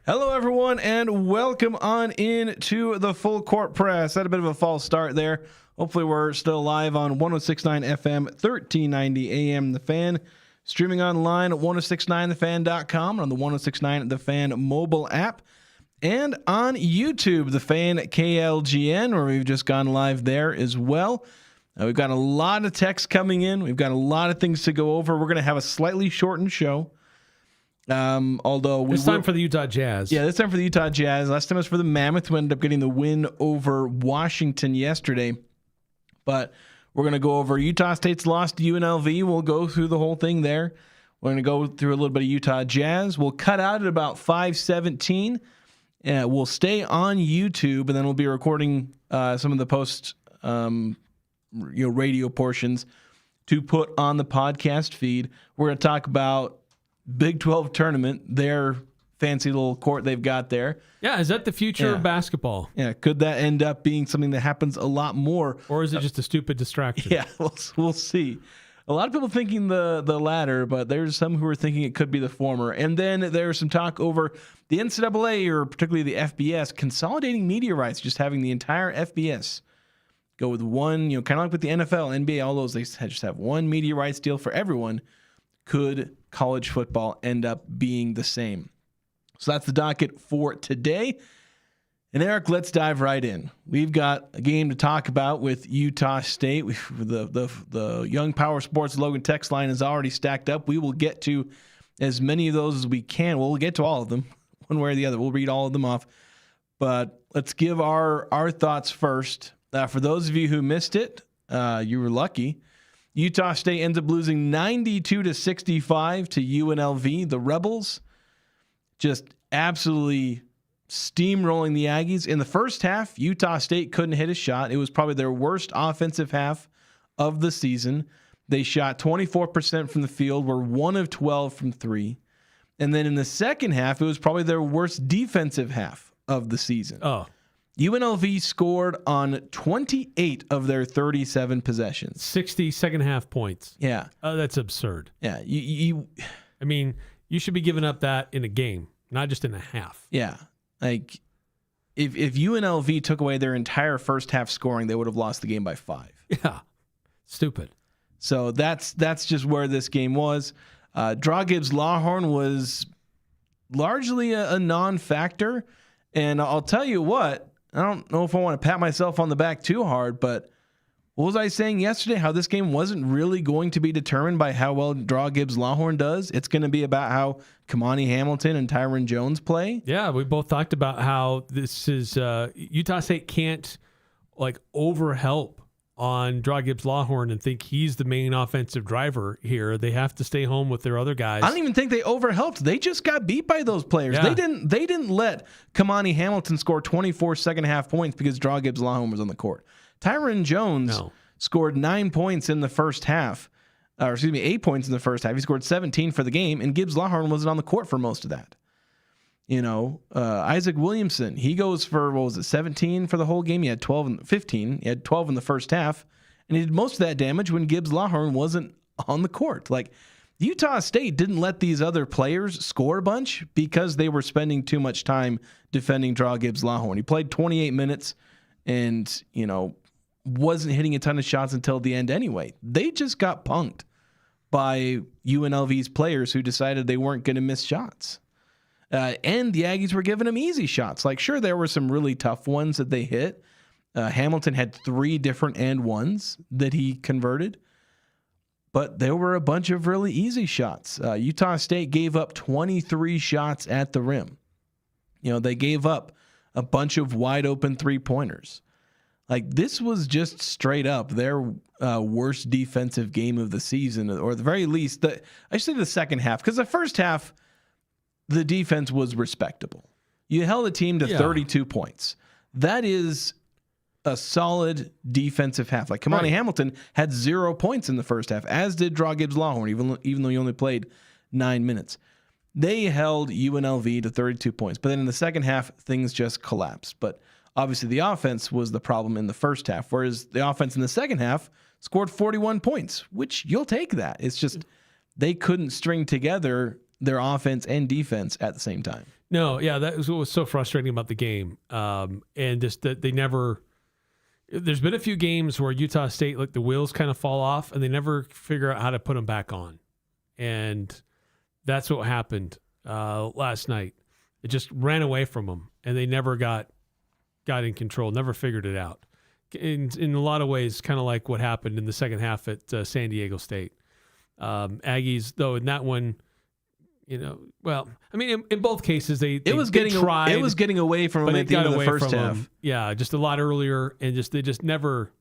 Hello, everyone, and welcome on in to the Full Court Press. Had a bit of a false start there. Hopefully, we're still live on 106.9 FM, 1390 AM The Fan. Streaming online at 1069thefan.com, on the 1069 The Fan mobile app, and on YouTube, The Fan KLGN, where we've just gone live there as well. We've got a lot of text coming in. We've got a lot of things to go over. We're going to have a slightly shortened show. Although it's time for the Utah Jazz. Yeah, this time for the Utah Jazz. Last time was for the Mammoth, who ended up getting the win over Washington yesterday. But we're going to go over Utah State's loss to UNLV. We'll go through the whole thing there. We're going to go through a little bit of Utah Jazz. We'll cut out at about 5:17. We'll stay on YouTube, and then we'll be recording some of the post radio portions to put on the podcast feed. We're going to talk about Big 12 tournament, their fancy little court they've got there. Yeah, is that the future of basketball? Yeah, could that end up being something that happens a lot more? Or is it just a stupid distraction? Yeah, we'll see. A lot of people thinking the latter, but there's some who are thinking it could be the former. And then there's some talk over the NCAA, or particularly the FBS, consolidating media rights, just having the entire FBS go with one, kind of like with the NFL, NBA, all those, they just have one media rights deal for everyone. Could college football end up being the same? So that's the docket for today. And Eric, let's dive right in. We've got a game to talk about with Utah State. The Young Power Sports Logan text line is already stacked up. We will get to as many of those as we can. We'll get to all of them, one way or the other. We'll read all of them off. But let's give our thoughts first. For those of you who missed it, you were lucky. Utah State ends up losing 92-65 to UNLV. The Rebels just absolutely steamrolling the Aggies. In the first half, Utah State couldn't hit a shot. It was probably their worst offensive half of the season. They shot 24% from the field, were 1 of 12 from 3. And then in the second half, it was probably their worst defensive half of the season. Oh. UNLV scored on 28 of their 37 possessions. 60 second half points. Yeah. Oh, that's absurd. Yeah. You should be giving up that in a game, not just in a half. Yeah. Like, if UNLV took away their entire first half scoring, they would have lost the game by 5. Yeah. Stupid. So that's just where this game was. Gibbs-Lawhorn was largely a non-factor. And I'll tell you what, I don't know if I want to pat myself on the back too hard, but what was I saying yesterday? How this game wasn't really going to be determined by how well Gibbs-Lawhorn does. It's going to be about how Kamani Hamilton and Tyron Jones play. Yeah, we both talked about how this is Utah State can't overhelp on Gibbs-Lawhorn and think he's the main offensive driver here. They have to stay home with their other guys. I don't even think they overhelped. They just got beat by those players. Yeah. They didn't let Kamani Hamilton score 24 second half points because Gibbs-Lawhorn was on the court. Tyron Jones scored 9 points in the first half. 8 points in the first half. He scored 17 for the game, and Gibbs-Lawhorn wasn't on the court for most of that. Isaac Williamson, he goes for, 17 for the whole game? He had 12 and 15. He had 12 in the first half, and he did most of that damage when Gibbs-Lawhorn wasn't on the court. Like, Utah State didn't let these other players score a bunch because they were spending too much time defending Gibbs-Lawhorn. He played 28 minutes and, wasn't hitting a ton of shots until the end anyway. They just got punked by UNLV's players who decided they weren't going to miss shots. And the Aggies were giving them easy shots. Like, sure, there were some really tough ones that they hit. Hamilton had 3 different and ones that he converted. But there were a bunch of really easy shots. Utah State gave up 23 shots at the rim. They gave up a bunch of wide open 3-pointers. Like, this was just straight up their worst defensive game of the season, or at the very least, I should say the second half, because the first half, the defense was respectable. You held a team to 32 points. That is a solid defensive half. Like, Kamani Hamilton had 0 points in the first half, as did Gibbs-Lawhorn, even though he only played 9 minutes. They held UNLV to 32 points. But then in the second half, things just collapsed. But obviously the offense was the problem in the first half, whereas the offense in the second half scored 41 points, which you'll take that. It's just they couldn't string together their offense and defense at the same time. No, yeah, that was what was so frustrating about the game. And just that they never. There's been a few games where Utah State, like the wheels kind of fall off, and they never figure out how to put them back on. And that's what happened last night. It just ran away from them, and they never got in control, never figured it out. In a lot of ways, kind of like what happened in the second half at San Diego State. Aggies, though, in that one, well, I mean, in both cases, they tried. It was getting away from them at the end of the first half. Yeah, just a lot earlier, and they just never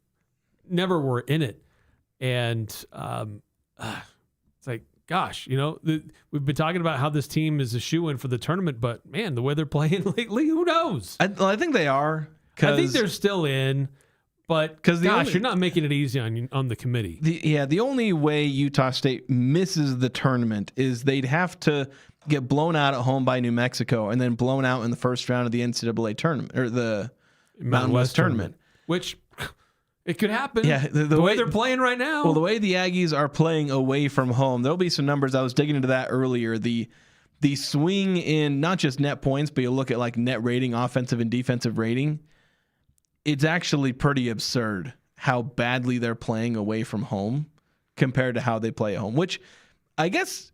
were in it. And it's like, gosh, we've been talking about how this team is a shoo-in for the tournament, but man, the way they're playing lately, who knows? I think they are. I think they're still in. But you're not making it easy on the committee. The only way Utah State misses the tournament is they'd have to get blown out at home by New Mexico and then blown out in the first round of the NCAA tournament or the Mountain West tournament. Which it could happen. Yeah, the way they're playing right now. Well, the way the Aggies are playing away from home, there'll be some numbers. I was digging into that earlier. The swing in not just net points, but you look at like net rating, offensive and defensive rating. It's actually pretty absurd how badly they're playing away from home compared to how they play at home, which I guess,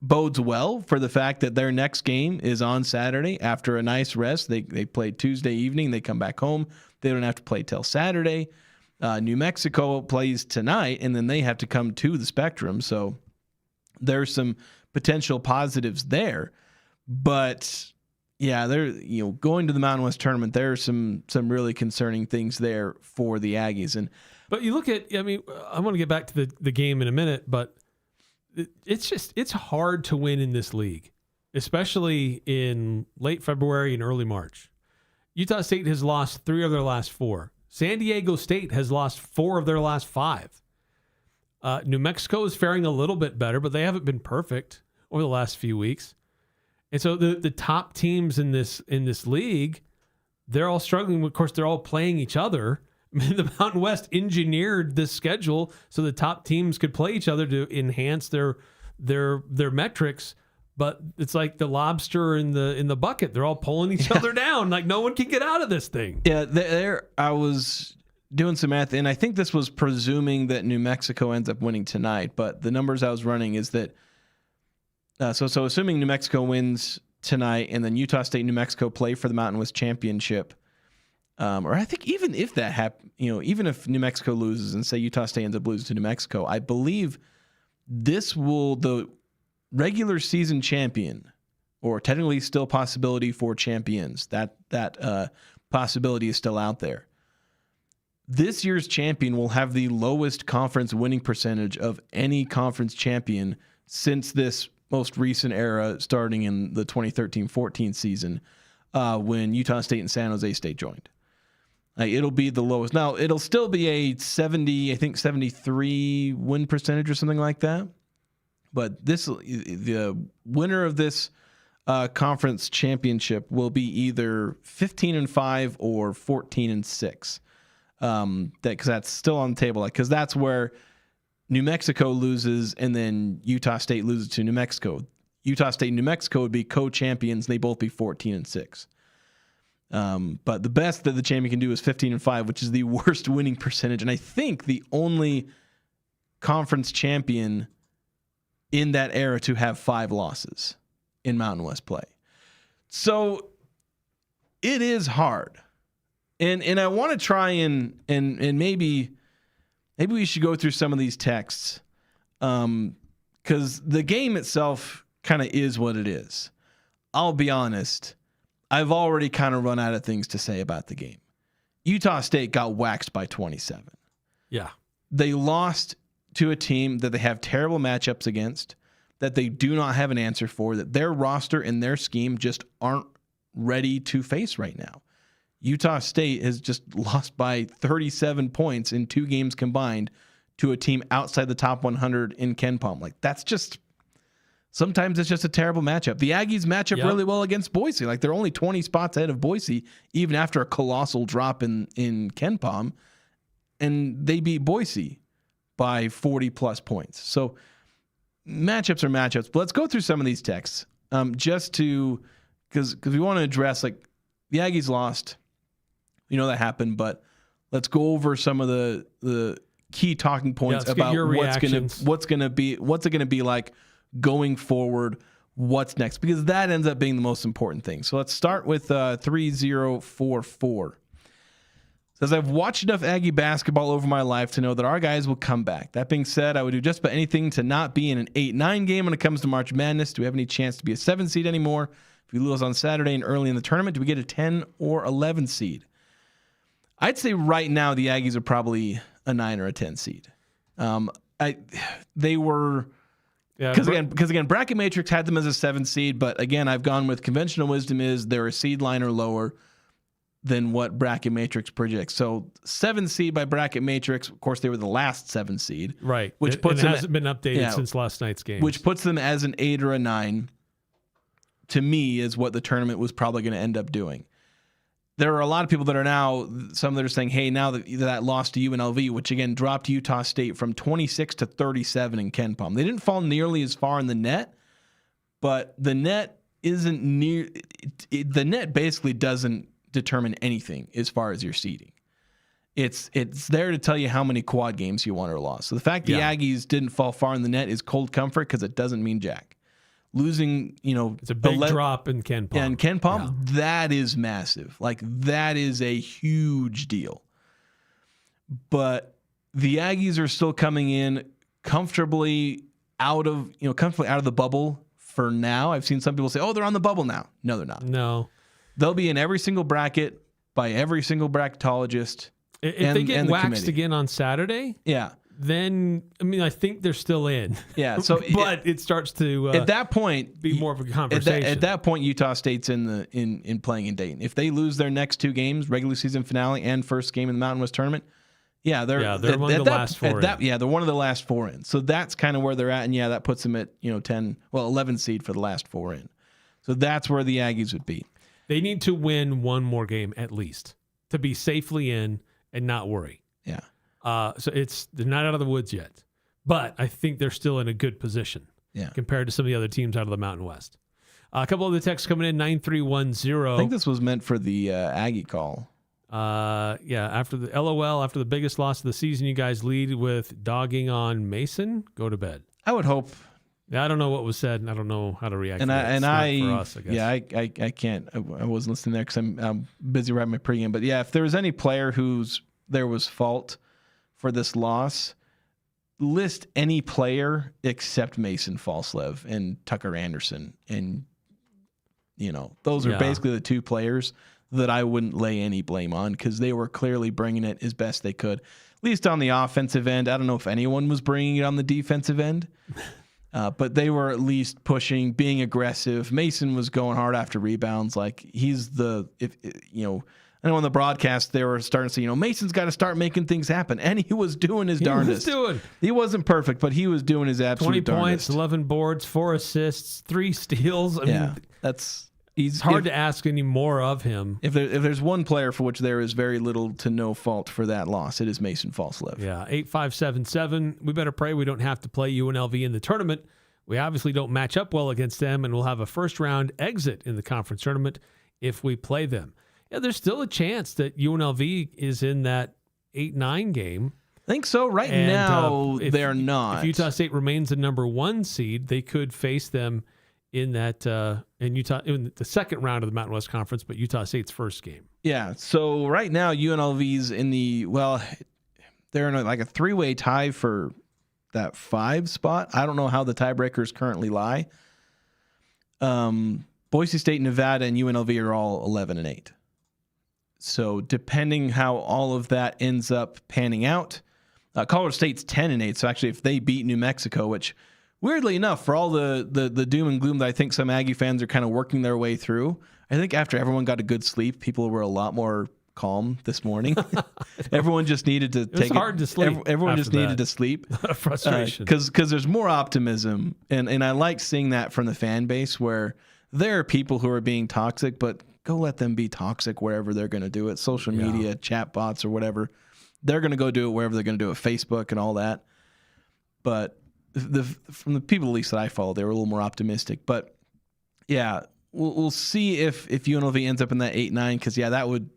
bodes well for the fact that their next game is on Saturday after a nice rest. They play Tuesday evening. They come back home. They don't have to play till Saturday. New Mexico plays tonight, and then they have to come to the Spectrum. So there's some potential positives there. But yeah, they're going to the Mountain West tournament. There are some really concerning things there for the Aggies. But you look at, I want to get back to the game in a minute, but it's hard to win in this league, especially in late February and early March. Utah State has lost 3 of their last 4. San Diego State has lost 4 of their last 5. New Mexico is faring a little bit better, but they haven't been perfect over the last few weeks. And so the top teams in this league, they're all struggling. Of course, they're all playing each other. I mean, the Mountain West engineered this schedule so the top teams could play each other to enhance their metrics. But it's like the lobster in the bucket. They're all pulling each other down. Like no one can get out of this thing. Yeah, I was doing some math, and I think this was presuming that New Mexico ends up winning tonight. But the numbers I was running is that. So assuming New Mexico wins tonight and then Utah State and New Mexico play for the Mountain West Championship, or I think even if that happens, even if New Mexico loses and say Utah State ends up losing to New Mexico, I believe the regular season champion, or technically still possibility for champions, that possibility is still out there. This year's champion will have the lowest conference winning percentage of any conference champion since this most recent era, starting in the 2013-14 season, when Utah State and San Jose State joined. It'll be the lowest. Now, it'll still be a 73 win percentage or something like that. But the winner of this conference championship will be either 15-5 or 14-6. Because that's still on the table. Because that's where New Mexico loses, and then Utah State loses to New Mexico. Utah State and New Mexico would be co-champions, and they both be 14-6. But the best that the champion can do is 15-5, which is the worst winning percentage. And I think the only conference champion in that era to have 5 losses in Mountain West play. So it is hard. And I want to try and maybe we should go through some of these texts, because the game itself kind of is what it is. I'll be honest, I've already kind of run out of things to say about the game. Utah State got waxed by 27. Yeah. They lost to a team that they have terrible matchups against, that they do not have an answer for, that their roster and their scheme just aren't ready to face right now. Utah State has just lost by 37 points in 2 games combined to a team outside the top 100 in KenPom. Like, that's just, sometimes it's just a terrible matchup. The Aggies match up really well against Boise. Like, they're only 20 spots ahead of Boise, even after a colossal drop in KenPom, and they beat Boise by 40 plus points. So matchups are matchups. But let's go through some of these texts, just to because we want to address like the Aggies lost. That happened, but let's go over some of the key talking points about what's it gonna be like going forward. What's next? Because that ends up being the most important thing. So let's start with 3044. Says, I've watched enough Aggie basketball over my life to know that our guys will come back. That being said, I would do just about anything to not be in an 8-9 game when it comes to March Madness. Do we have any chance to be a 7 seed anymore? If we lose on Saturday and early in the tournament, do we get a 10 or 11 seed? I'd say right now the Aggies are probably a 9 or a 10 seed. They were... Because again, Bracket Matrix had them as a 7 seed, but again, I've gone with conventional wisdom is they're a seed line or lower than what Bracket Matrix projects. So 7 seed by Bracket Matrix, of course, they were the last 7 seed, right? Which puts them hasn't been updated since last night's game, which puts them as an 8 or a 9. To me, is what the tournament was probably going to end up doing. There are a lot of people that are now, some that are saying, hey, now that loss to UNLV, which again dropped Utah State from 26 to 37 in Ken Palm. They didn't fall nearly as far in the net, but the net isn't near. The net basically doesn't determine anything as far as your seeding. It's there to tell you how many quad games you won or lost. So the fact the Aggies didn't fall far in the net is cold comfort because it doesn't mean jack. Losing, it's a big drop in Ken Palm. Yeah, in Ken Palm, that is massive. Like, that is a huge deal. But the Aggies are still coming in comfortably out of the bubble for now. I've seen some people say, oh, they're on the bubble now. No, they're not. No. They'll be in every single bracket by every single bracketologist. If they get waxed again on Saturday, then I think they're still in. Yeah. So, but it starts to at that point be more of a conversation. At that point, Utah State's in playing in Dayton. If they lose their next 2 games, regular season finale and first game in the Mountain West tournament, they're one of the last 4. They're one of the last 4 in. So that's kind of where they're at, and that puts them at 11 seed for the last 4 in. So that's where the Aggies would be. They need to win one more game at least to be safely in and not worry. Yeah. So they're not out of the woods yet, but I think they're still in a good position compared to some of the other teams out of the Mountain West. A couple of the texts coming in, 9310. I think this was meant for the Aggie call. After the LOL, after the biggest loss of the season, you guys lead with dogging on Mason. Go to bed. I would hope. I don't know what was said, and I don't know how to react. For us, I guess. I can't. I wasn't listening there because I'm busy writing my pregame. But if there was any player there was fault for this loss, list any player except Mason Falslev and Tucker Anderson. And, those are basically the 2 players that I wouldn't lay any blame on because they were clearly bringing it as best they could, at least on the offensive end. I don't know if anyone was bringing it on the defensive end, but they were at least pushing, being aggressive. Mason was going hard after rebounds. Like, he's I know on the broadcast they were starting to say, Mason's got to start making things happen, and he was doing his darndest. He wasn't perfect, but he was doing his absolute 20 darndest. points, 11 boards, 4 assists, 3 steals. I mean, it's hard to ask any more of him. If there's one player for which there is very little to no fault for that loss, it is Mason Falslev. Yeah, 8577. We better pray we don't have to play UNLV in the tournament. We obviously don't match up well against them, and we'll have a first-round exit in the conference tournament if we play them. Yeah, there's still a chance that UNLV is in that 8-9 game. I think so. Right now, they're not. If Utah State remains the number 1 seed, they could face them in that in the second round of the Mountain West Conference, but Utah State's first game. Yeah. So right now, UNLV's they're in a 3-way tie for that 5 spot. I don't know how the tiebreakers currently lie. Boise State, Nevada, and UNLV are all 11-8. So depending how all of that ends up panning out, Colorado State's 10-8. So actually, if they beat New Mexico, which weirdly enough, for all the doom and gloom that I think some Aggie fans are kind of working their way through, I think after everyone got a good sleep, people were a lot more calm this morning. Everyone just needed to take it. Hard to sleep. Everyone just needed to sleep. Frustration. Because there's more optimism, and I like seeing that from the fan base where there are people who are being toxic, but go let them be toxic wherever they're going to do it. Social media, chat bots, or whatever. They're going to go do it wherever they're going to do it. Facebook and all that. But from the people at least that I follow, they were a little more optimistic. But yeah, we'll see if UNLV ends up in that 8-9, because that would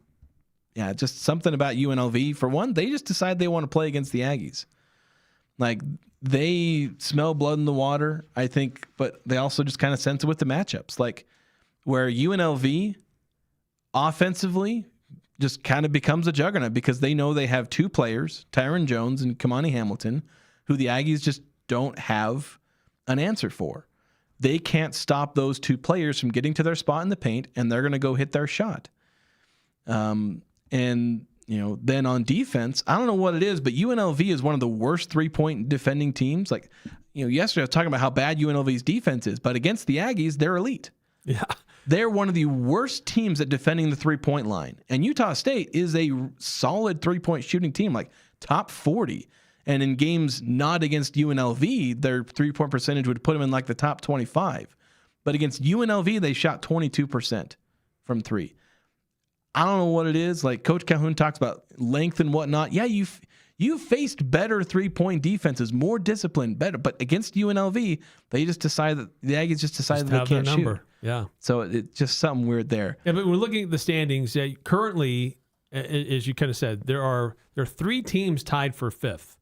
just something about UNLV. For one, they just decide they want to play against the Aggies. Like, they smell blood in the water, I think, but they also just kind of sense it with the matchups. Like, where UNLV offensively just kind of becomes a juggernaut because they know they have two players, Tyron Jones and Kamani Hamilton, who the Aggies just don't have an answer for. They can't stop those two players from getting to their spot in the paint, and they're going to go hit their shot. Then on defense, I don't know what it is, but UNLV is one of the worst three-point defending teams. Like, yesterday I was talking about how bad UNLV's defense is, but against the Aggies, they're elite. Yeah. They're one of the worst teams at defending the three-point line. And Utah State is a solid three-point shooting team, like top 40. And in games not against UNLV, their three-point percentage would put them in like the top 25. But against UNLV, they shot 22% from three. I don't know what it is. Like, Coach Calhoun talks about length and whatnot. Yeah, you've faced better three-point defenses, more disciplined, better. But against UNLV, they just decided that the Aggies just decided they can't shoot. Yeah. So it's just something weird there. Yeah, but we're looking at the standings. Currently, as you kind of said, there are three teams tied for fifth: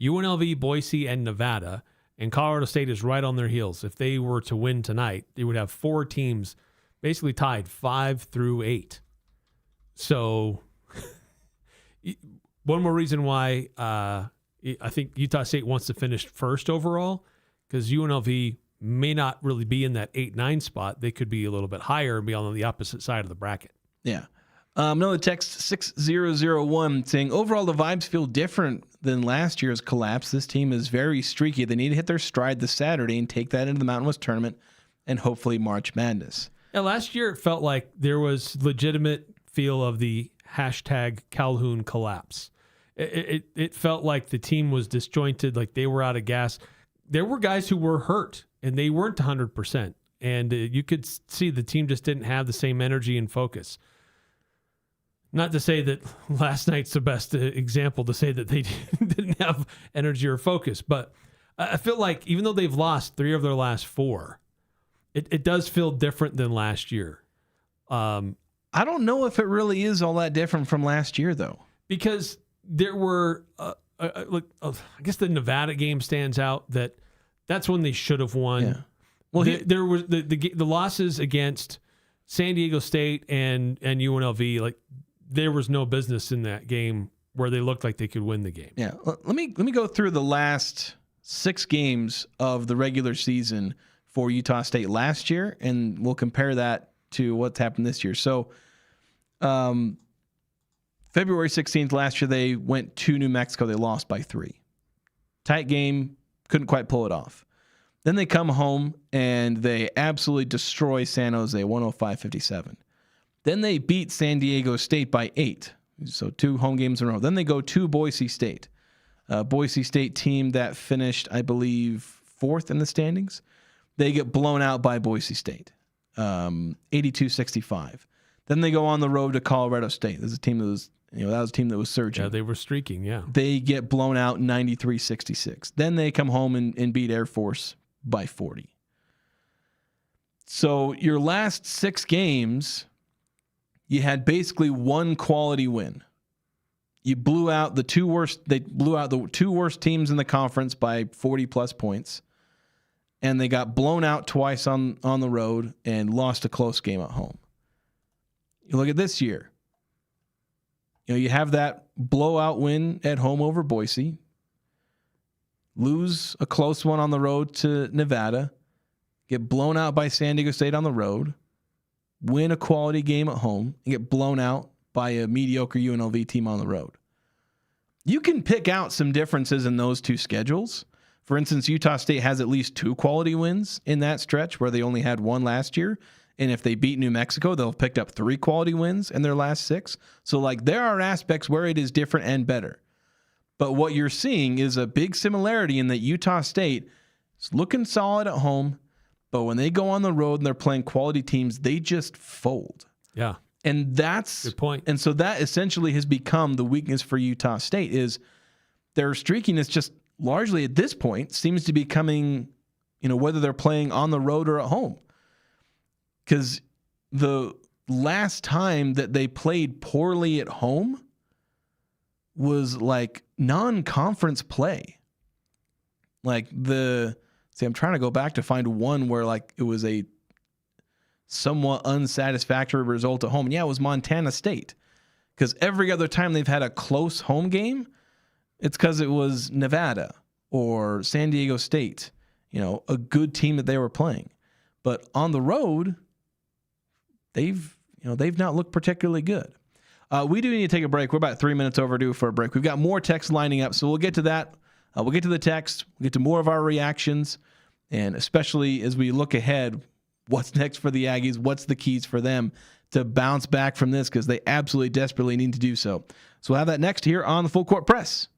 UNLV, Boise, and Nevada. And Colorado State is right on their heels. If they were to win tonight, they would have four teams basically tied 5 through 8. So one more reason why I think Utah State wants to finish first overall, because UNLV may not really be in that 8-9 spot. They could be a little bit higher and be on the opposite side of the bracket. Yeah. Another text 6001 saying, overall, the vibes feel different than last year's collapse. This team is very streaky. They need to hit their stride this Saturday and take that into the Mountain West tournament and hopefully March Madness. Yeah, last year it felt like there was legitimate feel of the hashtag Calhoun collapse. It felt like the team was disjointed, like they were out of gas. There were guys who were hurt, and they weren't 100%. And you could see the team just didn't have the same energy and focus. Not to say that last night's the best example to say that they didn't have energy or focus, but I feel like even though they've lost 3 of their last 4, it does feel different than last year. I don't know if it really is all that different from last year, though. Because there were, I guess the Nevada game stands out. That's when they should have won. Yeah. Well, there was the losses against San Diego State and UNLV. Like, there was no business in that game where they looked like they could win the game. Yeah. Let me go through the last 6 games of the regular season for Utah State last year, and we'll compare that to what's happened this year. So, February 16th last year, they went to New Mexico. They lost by 3. Tight game, couldn't quite pull it off. Then they come home and they absolutely destroy San Jose, 105-57. Then they beat San Diego State by 8. So 2 home games in a row. Then they go to Boise State. Boise State team that finished, I believe, 4th in the standings. They get blown out by Boise State, 82-65. Then they go on the road to Colorado State. This is a team that was, that was a team that was surging. Yeah, they were streaking, yeah. They get blown out 93-66. Then they come home and beat Air Force by 40. So your last 6 games, you had basically one quality win. You blew out the 2 worst. They blew out the 2 worst teams in the conference by 40-plus points. And they got blown out twice on the road and lost a close game at home. You look at this year. You have that blowout win at home over Boise. Lose a close one on the road to Nevada. Get blown out by San Diego State on the road. Win a quality game at home. And get blown out by a mediocre UNLV team on the road. You can pick out some differences in those 2 schedules. For instance, Utah State has at least 2 quality wins in that stretch where they only had 1 last year. And if they beat New Mexico, they'll have picked up 3 quality wins in their last 6. So, there are aspects where it is different and better. But what you're seeing is a big similarity in that Utah State is looking solid at home, but when they go on the road and they're playing quality teams, they just fold. Yeah. And that's good point. And so that essentially has become the weakness for Utah State is their streakiness just largely at this point seems to be coming, whether they're playing on the road or at home. Because the last time that they played poorly at home was like non-conference play. Like I'm trying to go back to find one where like it was a somewhat unsatisfactory result at home. And yeah, it was Montana State. Because every other time they've had a close home game, it's because it was Nevada or San Diego State, a good team that they were playing. But on the road, they've not looked particularly good. We do need to take a break. We're about 3 minutes overdue for a break. We've got more text lining up, so we'll get to that. We'll get to the text. We'll get to more of our reactions, and especially as we look ahead, what's next for the Aggies? What's the keys for them to bounce back from this? Because they absolutely desperately need to do so. So we'll have that next here on the Full Court Press.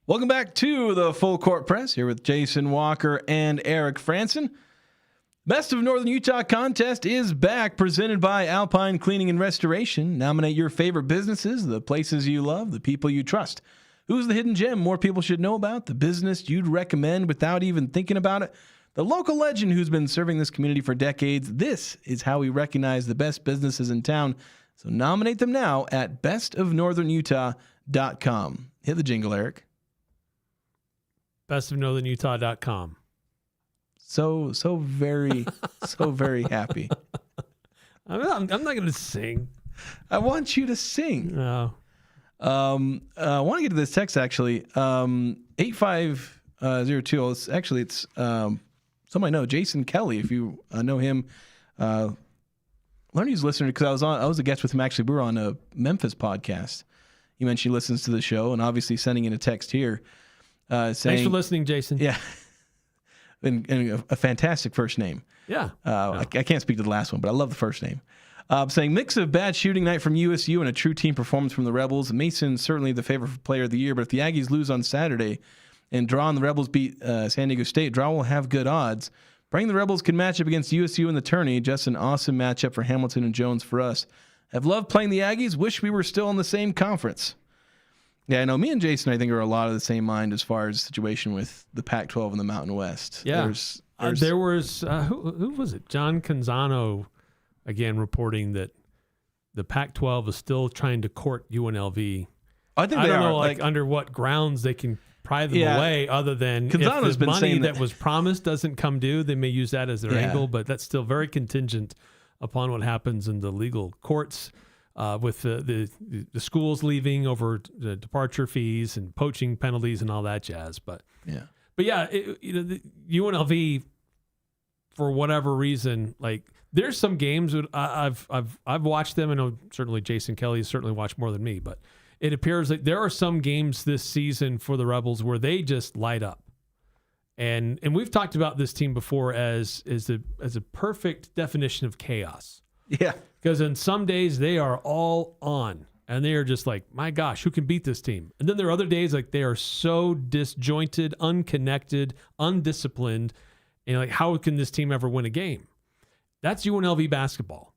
Welcome back to the Full Court Press here with Jason Walker and Eric Frandsen. Best of Northern Utah contest is back, presented by Alpine Cleaning and Restoration. Nominate your favorite businesses, the places you love, the people you trust. Who's the hidden gem more people should know about? The business you'd recommend without even thinking about it? The local legend who's been serving this community for decades. This is how we recognize the best businesses in town. So nominate them now at bestofnorthernutah.com. Hit the jingle, Eric. bestofnorthernutah.com. So very, so very happy. I'm not going to sing. I want you to sing. No. I want to get to this text actually. 8502. It's somebody I know, Jason Kelly. If you know him, learn he's a listener because I was a guest with him actually. We were on a Memphis podcast. He mentioned he listens to the show and obviously sending in a text here saying, "Thanks for listening, Jason." Yeah, and a fantastic first name. Yeah, I can't speak to the last one, but I love the first name. Saying mix of bad shooting night from USU and a true team performance from the Rebels. Mason certainly the favorite player of the year, but if the Aggies lose on Saturday and draw and the Rebels beat San Diego State, draw will have good odds. Praying the Rebels can match up against USU in the tourney. Just an awesome matchup for Hamilton and Jones for us. I've loved playing the Aggies. Wish we were still in the same conference. Yeah, I know. Me and Jason, I think, are a lot of the same mind as far as the situation with the Pac-12 and the Mountain West. Yeah, there was who was it? John Canzano. Again, reporting that the Pac-12 is still trying to court UNLV. I think I don't know, under what grounds they can pry them away, other than Canzano's if the been money saying that was promised doesn't come due, they may use that as their angle. But that's still very contingent upon what happens in the legal courts with the schools leaving over the departure fees and poaching penalties and all that jazz. But yeah, the UNLV, for whatever reason, there's some games that I've watched them. I know certainly Jason Kelly has certainly watched more than me, but it appears like there are some games this season for the Rebels where they just light up. And we've talked about this team before as a perfect definition of chaos. Yeah. Because on some days they are all on and they are just like, my gosh, who can beat this team? And then there are other days like they are so disjointed, unconnected, undisciplined, and how can this team ever win a game? That's UNLV basketball.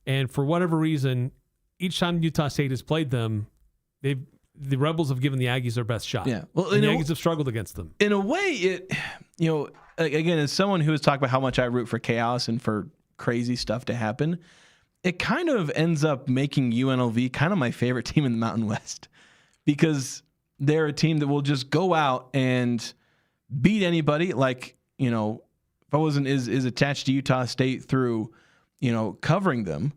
And for whatever reason, each time Utah State has played them, the Rebels have given the Aggies their best shot. Yeah. Well, and the Aggies have struggled against them. In a way, again, as someone who has talked about how much I root for chaos and for crazy stuff to happen, it kind of ends up making UNLV kind of my favorite team in the Mountain West because they're a team that will just go out and beat anybody. If I wasn't is attached to Utah State through, covering them,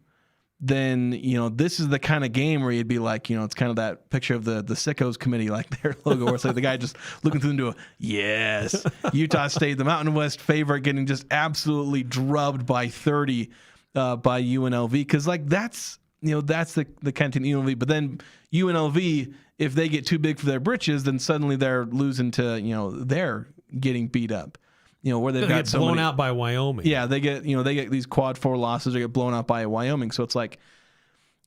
then, this is the kind of game where you'd be like, it's kind of that picture of the Sickos committee, like their logo, where it's like the guy just looking through into yes, Utah State, the Mountain West favorite, getting just absolutely drubbed by 30 by UNLV. Because that's the kind of team UNLV. But then UNLV, if they get too big for their britches, then suddenly they're losing to, they're getting beat up. Where they've got blown out by Wyoming. Yeah, they get these quad 4 losses or get blown out by Wyoming. So it's like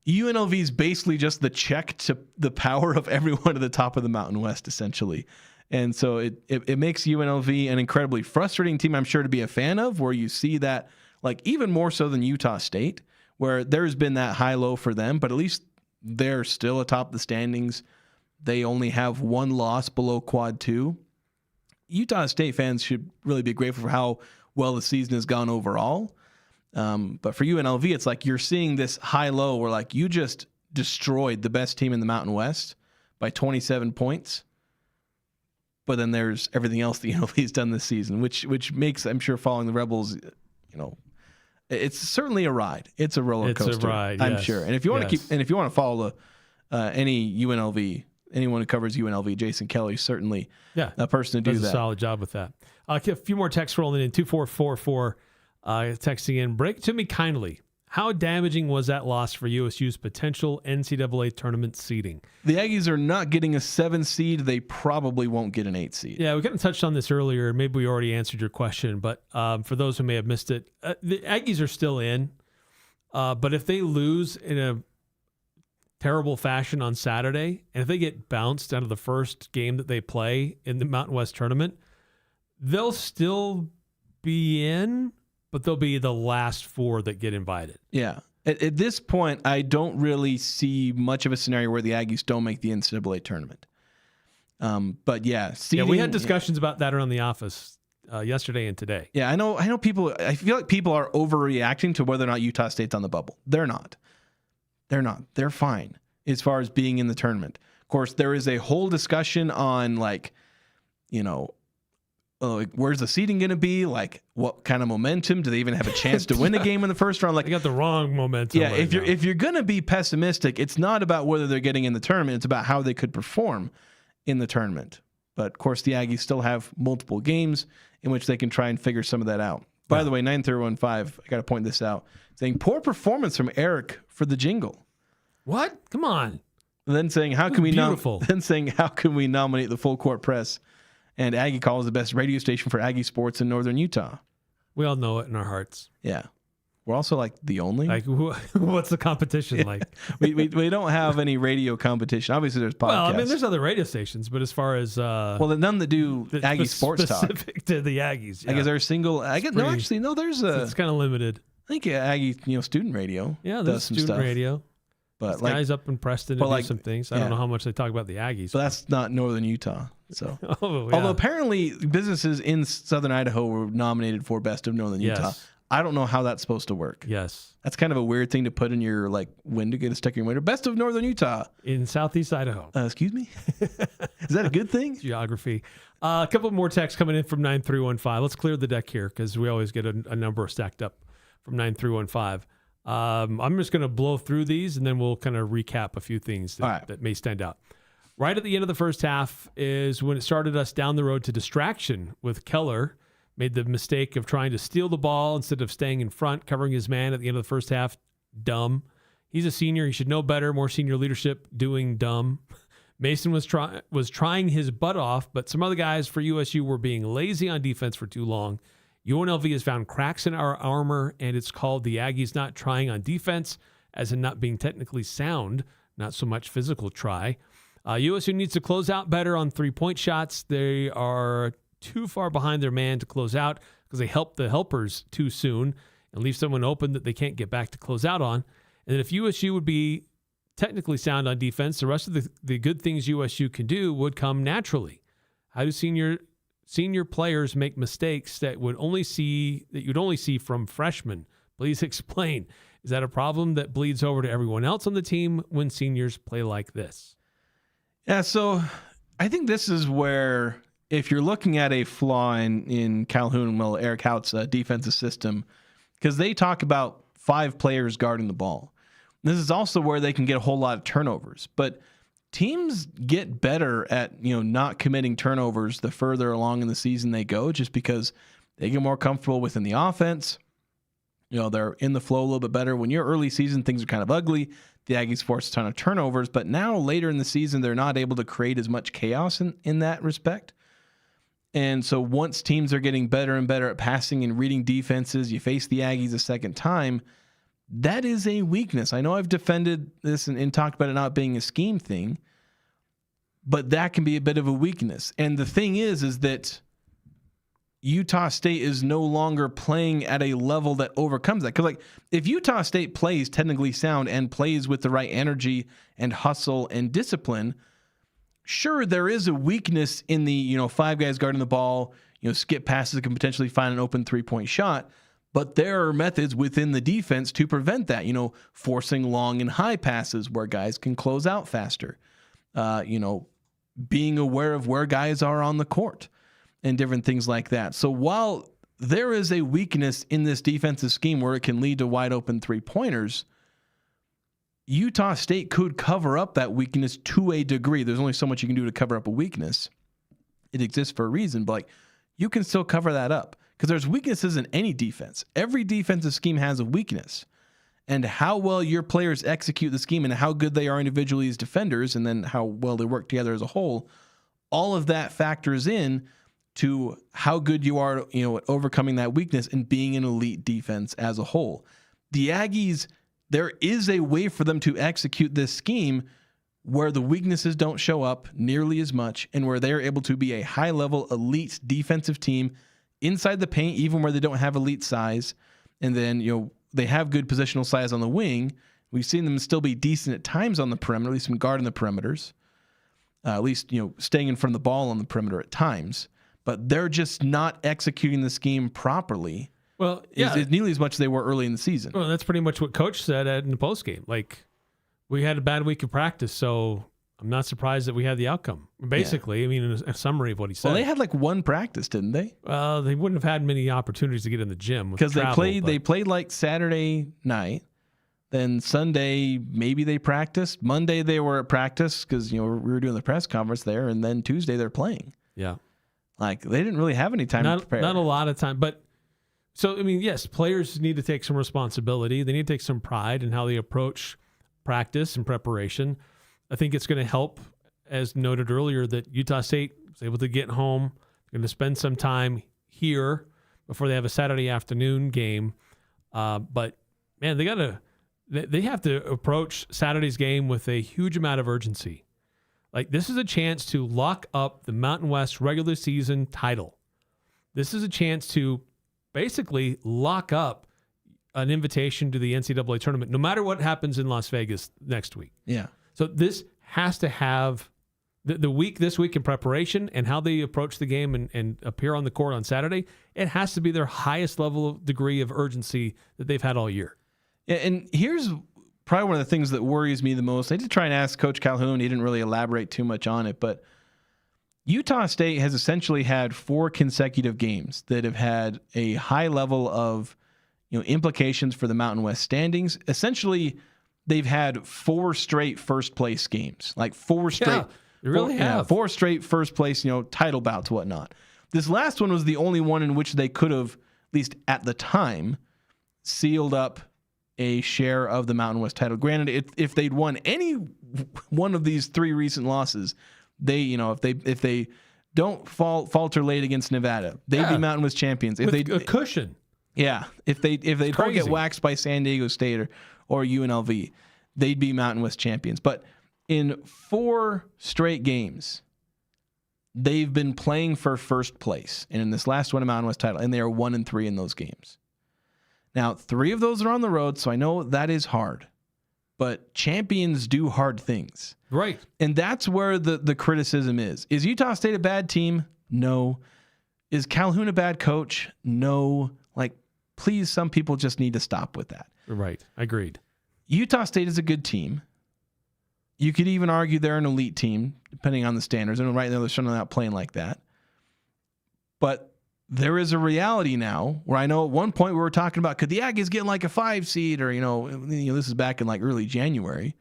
UNLV is basically just the check to the power of everyone at the top of the Mountain West, essentially. And so it makes UNLV an incredibly frustrating team, I'm sure, to be a fan of, where you see that even more so than Utah State, where there's been that high-low for them, but at least they're still atop the standings. They only have one loss below quad 2. Utah State fans should really be grateful for how well the season has gone overall. But for UNLV, it's like you're seeing this high-low where you just destroyed the best team in the Mountain West by 27 points. But then there's everything else the UNLV's done this season, which makes, I'm sure, following the Rebels, it's certainly a ride. It's a roller coaster. It's a ride, I'm yes. sure. And if you want to if you want to follow any UNLV, anyone who covers UNLV, Jason Kelly, certainly a person to do does that. A solid job with that. A few more texts rolling in. 2444 texting in. Break to me kindly. How damaging was that loss for USU's potential NCAA tournament seeding? The Aggies are not getting a 7 seed. They probably won't get an 8 seed. Yeah, we kind of touched on this earlier. Maybe we already answered your question, but for those who may have missed it, the Aggies are still in. But if they lose in a terrible fashion on Saturday, and if they get bounced out of the first game that they play in the Mountain West tournament, they'll still be in, but they'll be the last 4 that get invited. Yeah. At this point, I don't really see much of a scenario where the Aggies don't make the NCAA tournament. But yeah, seeding, we had discussions about that around the office yesterday and today. Yeah, I know people. I feel like people are overreacting to whether or not Utah State's on the bubble. They're not. They're fine as far as being in the tournament. Of course, there is a whole discussion on like, where's the seeding going to be? Like, what kind of momentum? Do they even have a chance to win a game in the first round? Like, They got the wrong momentum. yeah, right if you're now. if you're going to be pessimistic, it's not about whether they're getting in the tournament. It's about how they could perform in the tournament. But of course, the Aggies still have multiple games in which they can try and figure some of that out. By the way, 93115, I got to point this out, saying poor performance from Eric for the jingle. What? Come on. And then saying how can we beautiful. Then saying how can we nominate the Full Court Press and Aggie Call is the best radio station for Aggie sports in northern Utah. We all know it in our hearts. Yeah. We're also like the only. Like, what's the competition like? we don't have any radio competition. Obviously, there's podcasts. Well, I mean, there's other radio stations, but as far as none that do Aggie sports talk. Specific to the Aggies. Yeah. I guess there's single. I guess no, actually, no. There's a. It's kind of limited. I think Aggie, student radio. Yeah, does there's some student stuff. radio. But guys up in Preston but do like, some things. I don't know how much they talk about the Aggies. But that's not northern Utah. So, oh, yeah. although apparently businesses in southern Idaho were nominated for best of northern Utah. I don't know how that's supposed to work. Yes. That's kind of a weird thing to put in your window, get a sticker in your window. Best of northern Utah. In southeast Idaho. Excuse me? Is that a good thing? Geography. A couple more texts coming in from 9315. Let's clear the deck here because we always get a number stacked up from 9315. I'm just going to blow through these and then we'll kind of recap a few things that may stand out. Right at the end of the first half is when it started us down the road to distraction with Keller. Made the mistake of trying to steal the ball instead of staying in front, covering his man at the end of the first half. Dumb. He's a senior. He should know better. More senior leadership doing dumb. Mason was trying his butt off, but some other guys for USU were being lazy on defense for too long. UNLV has found cracks in our armor, and it's called the Aggies not trying on defense, as in not being technically sound, not so much physical try. USU needs to close out better on three-point shots. They are too far behind their man to close out because they help the helpers too soon and leave someone open that they can't get back to close out on. And if USU would be technically sound on defense, the rest of the good things USU can do would come naturally. How do senior players make mistakes that you'd only see from freshmen? Please explain. Is that a problem that bleeds over to everyone else on the team when seniors play like this? Yeah, so I think this is where, if you're looking at a flaw in Calhoun, Eric Hout's defensive system, because they talk about 5 players guarding the ball. This is also where they can get a whole lot of turnovers. But teams get better at not committing turnovers the further along in the season they go, just because they get more comfortable within the offense. They're in the flow a little bit better. When you're early season, things are kind of ugly. The Aggies force a ton of turnovers, but now later in the season, they're not able to create as much chaos in that respect. And so once teams are getting better and better at passing and reading defenses, you face the Aggies a second time, that is a weakness. I know I've defended this and talked about it not being a scheme thing, but that can be a bit of a weakness. And the thing is that Utah State is no longer playing at a level that overcomes that. Because if Utah State plays technically sound and plays with the right energy and hustle and discipline, sure, there is a weakness in the 5 guys guarding the ball, skip passes can potentially find an open 3-point shot, but there are methods within the defense to prevent that, forcing long and high passes where guys can close out faster, being aware of where guys are on the court and different things like that. So while there is a weakness in this defensive scheme where it can lead to wide open 3-pointers, Utah State could cover up that weakness to a degree. There's only so much you can do to cover up a weakness. It exists for a reason, but you can still cover that up because there's weaknesses in any defense. Every defensive scheme has a weakness, and how well your players execute the scheme and how good they are individually as defenders, and then how well they work together as a whole, all of that factors in to how good you are, at overcoming that weakness and being an elite defense as a whole. The Aggies, there is a way for them to execute this scheme where the weaknesses don't show up nearly as much and where they're able to be a high-level elite defensive team inside the paint, even where they don't have elite size. And then, they have good positional size on the wing. We've seen them still be decent at times on the perimeter, at least some guarding the perimeters, at least, staying in front of the ball on the perimeter at times. But they're just not executing the scheme properly. Well, yeah, nearly as much as they were early in the season. Well, that's pretty much what Coach said in the postgame. We had a bad week of practice, so I'm not surprised that we had the outcome. Basically, I mean, in a summary of what he said. Well, they had like one practice, didn't they? They wouldn't have had many opportunities to get in the gym because they played like Saturday night. Then Sunday, maybe they practiced. Monday they were at practice because we were doing the press conference there, and then Tuesday they're playing. Yeah, like they didn't really have any time to prepare. Not a lot of time, but so I mean, yes, players need to take some responsibility. They need to take some pride in how they approach practice and preparation. I think it's going to help, as noted earlier, that Utah State was able to get home. They're going to spend some time here before they have a Saturday afternoon game. But man, they have to approach Saturday's game with a huge amount of urgency. Like, this is a chance to lock up the Mountain West regular season title. This is a chance to basically lock up an invitation to the NCAA tournament, no matter what happens in Las Vegas next week. Yeah. So this has to have this week in preparation and how they approach the game and appear on the court on Saturday. It has to be their highest level of degree of urgency that they've had all year. Yeah, and here's probably one of the things that worries me the most. I did try and ask Coach Calhoun. He didn't really elaborate too much on it, but Utah State has essentially had 4 consecutive games that have had a high level of implications for the Mountain West standings. Essentially, they've had 4 straight first place games, like 4 straight. Yeah, they really have 4 straight first place, title bouts, whatnot. This last one was the only one in which they could have, at least at the time, sealed up a share of the Mountain West title. Granted, if they'd won any one of these 3 recent losses, they, if they don't falter late against Nevada, they'd be Mountain West champions. If With a cushion. Yeah, if they don't get waxed by San Diego State or UNLV, they'd be Mountain West champions. But in 4 straight games, they've been playing for first place, and in this last one, a Mountain West title, and they are 1-3 in those games. Now, 3 of those are on the road, so I know that is hard. But champions do hard things. Right. And that's where the criticism is. Is Utah State a bad team? No. Is Calhoun a bad coach? No. Like, please, some people just need to stop with that. Right. Agreed. Utah State is a good team. You could even argue they're an elite team, depending on the standards. And right now, they're certainly not playing like that. But there is a reality now where I know at one point we were talking about, could the Aggies get like a 5 seed or, this is back in like early January.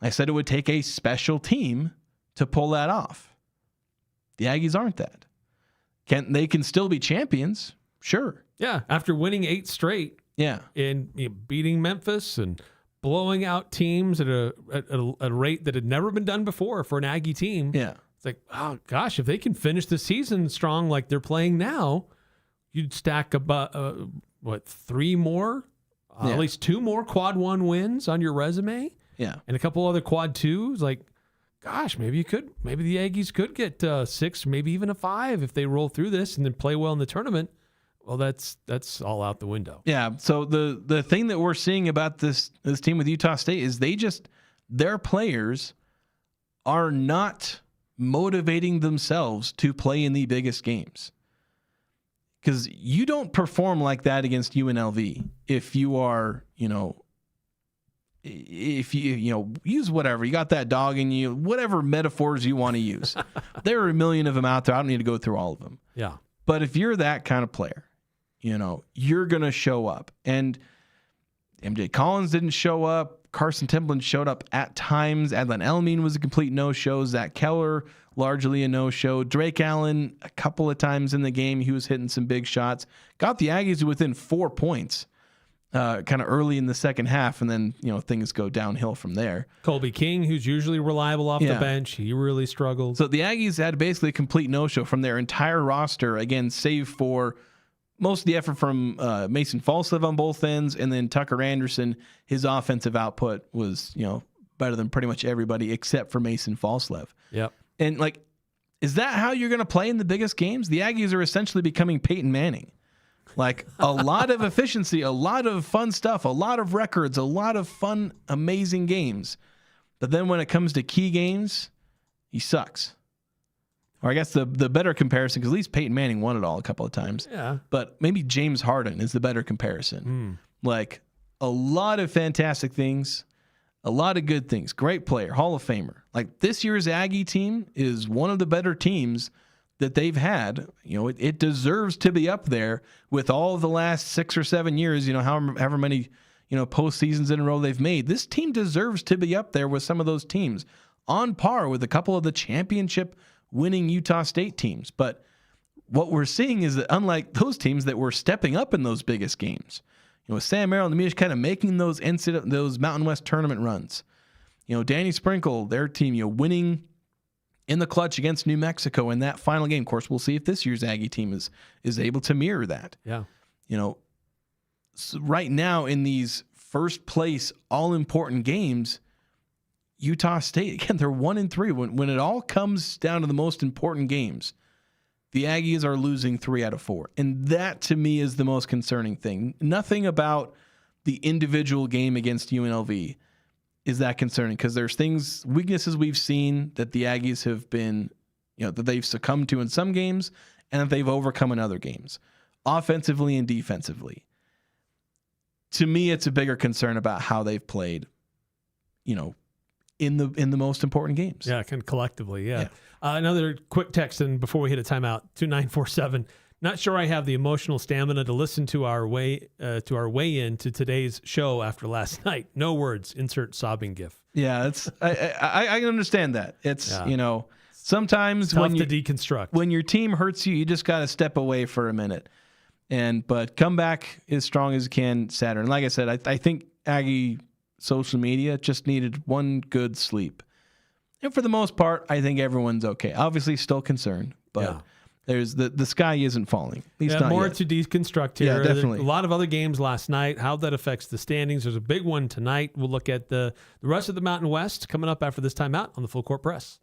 I said it would take a special team to pull that off. The Aggies aren't that. They can still be champions. Sure. Yeah. After winning 8 straight. Yeah. And beating Memphis and blowing out teams at a rate that had never been done before for an Aggie team. Yeah. It's like, oh gosh, if they can finish the season strong like they're playing now, you'd stack about 3 more, at least 2 more quad 1 wins on your resume. Yeah, and a couple other quad 2s. Like, gosh, maybe the Aggies could get 6, maybe even a 5 if they roll through this and then play well in the tournament. Well, that's all out the window. Yeah. So the thing that we're seeing about this team with Utah State is their players are not motivating themselves to play in the biggest games. Because you don't perform like that against UNLV if you are, if you use whatever, you got that dog in you, whatever metaphors you want to use. There are a million of them out there. I don't need to go through all of them. Yeah. But if you're that kind of player, you're going to show up. And MJ Collins didn't show up. Carson Templin showed up at times. Adlan Elmine was a complete no-show. Zach Keller, largely a no-show. Drake Allen, a couple of times in the game, he was hitting some big shots. Got the Aggies to within 4 points kind of early in the second half, and then, things go downhill from there. Colby King, who's usually reliable off the bench, he really struggled. So the Aggies had basically a complete no-show from their entire roster, again, save for most of the effort from Mason Falslev on both ends, and then Tucker Anderson. His offensive output was, better than pretty much everybody except for Mason Falslev. Yep. And is that how you're going to play in the biggest games? The Aggies are essentially becoming Peyton Manning. Like, a lot of efficiency, a lot of fun stuff, a lot of records, a lot of fun, amazing games. But then when it comes to key games, he sucks. Or I guess the better comparison, because at least Peyton Manning won it all a couple of times. Yeah. But maybe James Harden is the better comparison. Like, a lot of fantastic things, A lot of good things. Great player, Hall of Famer. Like this year's Aggie team is one of the better teams that they've had. It deserves to be up there with all of the last 6 or 7 years, however many, postseasons in a row they've made. This team deserves to be up there with some of those teams, on par with a couple of the championship winning Utah State teams. But what we're seeing is that unlike those teams that were stepping up in those biggest games, with Sam Merrill and the Amish kind of making those Mountain West tournament runs, Danny Sprinkle, their team, winning in the clutch against New Mexico in that final game. Of course, we'll see if this year's Aggie team is able to mirror that. Yeah. So right now in these first place all important games, Utah State, again, they're 1-3. When it all comes down to the most important games, the Aggies are losing 3 out of 4. And that, to me, is the most concerning thing. Nothing about the individual game against UNLV is that concerning, because there's weaknesses we've seen that the Aggies have been, that they've succumbed to in some games and that they've overcome in other games, offensively and defensively. To me, it's a bigger concern about how they've played, in the most important games. Yeah, kind of collectively. Yeah. Another quick text, and before we hit a timeout, 2947. Not sure I have the emotional stamina to listen to our weigh in to today's show after last night. No words. Insert sobbing gif. Yeah, I understand that. It's sometimes it's tough to deconstruct. When your team hurts you, you just got to step away for a minute, but come back as strong as you can Saturday. And like I said, I think Aggie social media just needed one good sleep. And for the most part, I think everyone's okay. Obviously, still concerned, but there's the sky isn't falling. At least not more yet. To deconstruct here. Yeah, definitely. A lot of other games last night, how that affects the standings. There's a big one tonight. We'll look at the rest of the Mountain West coming up after this timeout on the Full Court Press.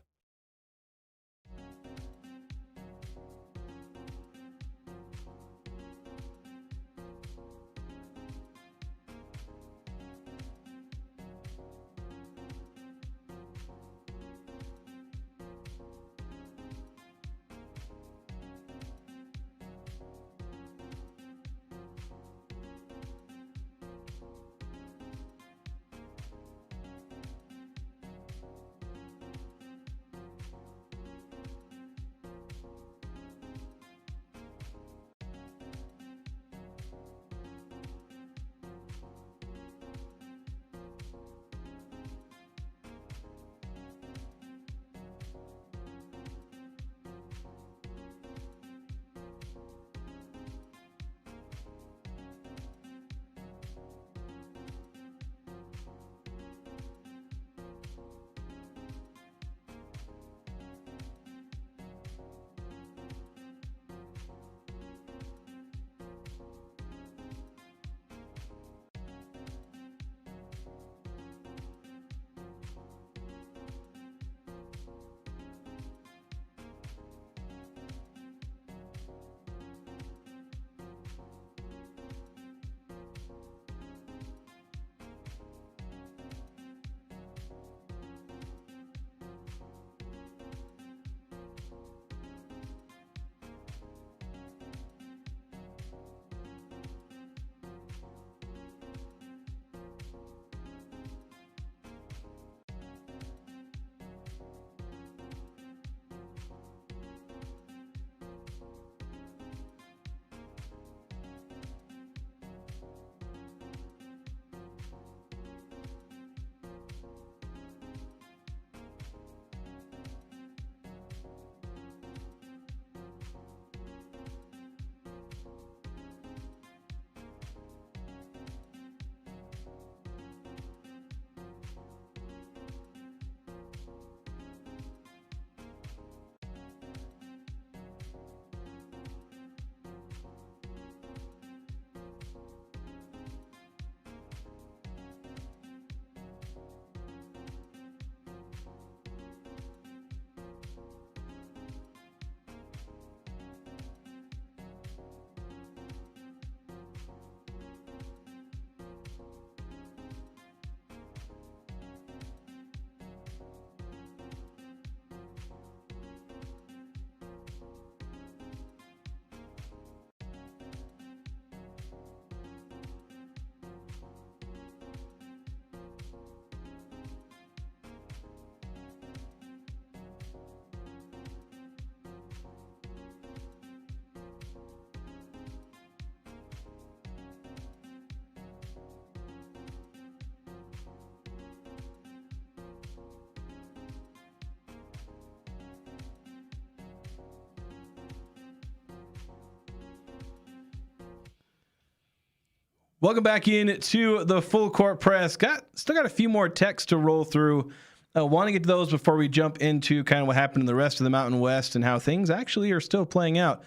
Welcome back in to the full court press. Still got a few more texts to roll through. Want to get to those before we jump into kind of what happened in the rest of the Mountain West and how things actually are still playing out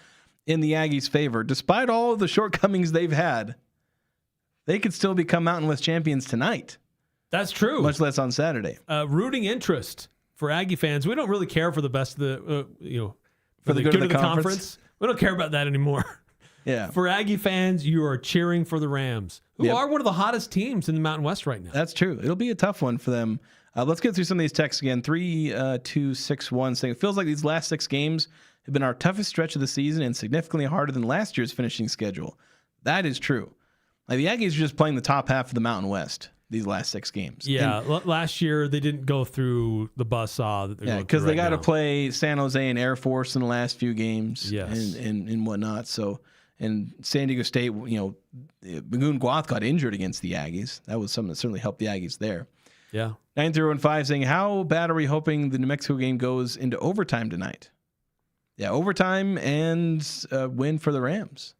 in the Aggies' favor. Despite all of the shortcomings they've had, they could still become Mountain West champions tonight. That's true. Much less on Saturday. Rooting interest for Aggie fans. We don't really care for the best of the, For the good of the conference. We don't care about that anymore. Yeah. For Aggie fans, you are cheering for the Rams, who are one of the hottest teams in the Mountain West right now. That's true. It'll be a tough one for them. Let's get through some of these texts again. 3261 saying, it feels like these last 6 games have been our toughest stretch of the season and significantly harder than last year's finishing schedule. That is true. Like the Aggies are just playing the top half of the Mountain West these last 6 games. Yeah, last year they didn't go through the buzzsaw that they're going because through they got to now. play San Jose and Air Force in the last few games, Yes. and whatnot. So, and San Diego State, Magoon Guath got injured against the Aggies. That was something that certainly helped the Aggies there. Yeah. 9015 saying, how bad are we hoping the New Mexico game goes into overtime tonight? Yeah, overtime and win for the Rams.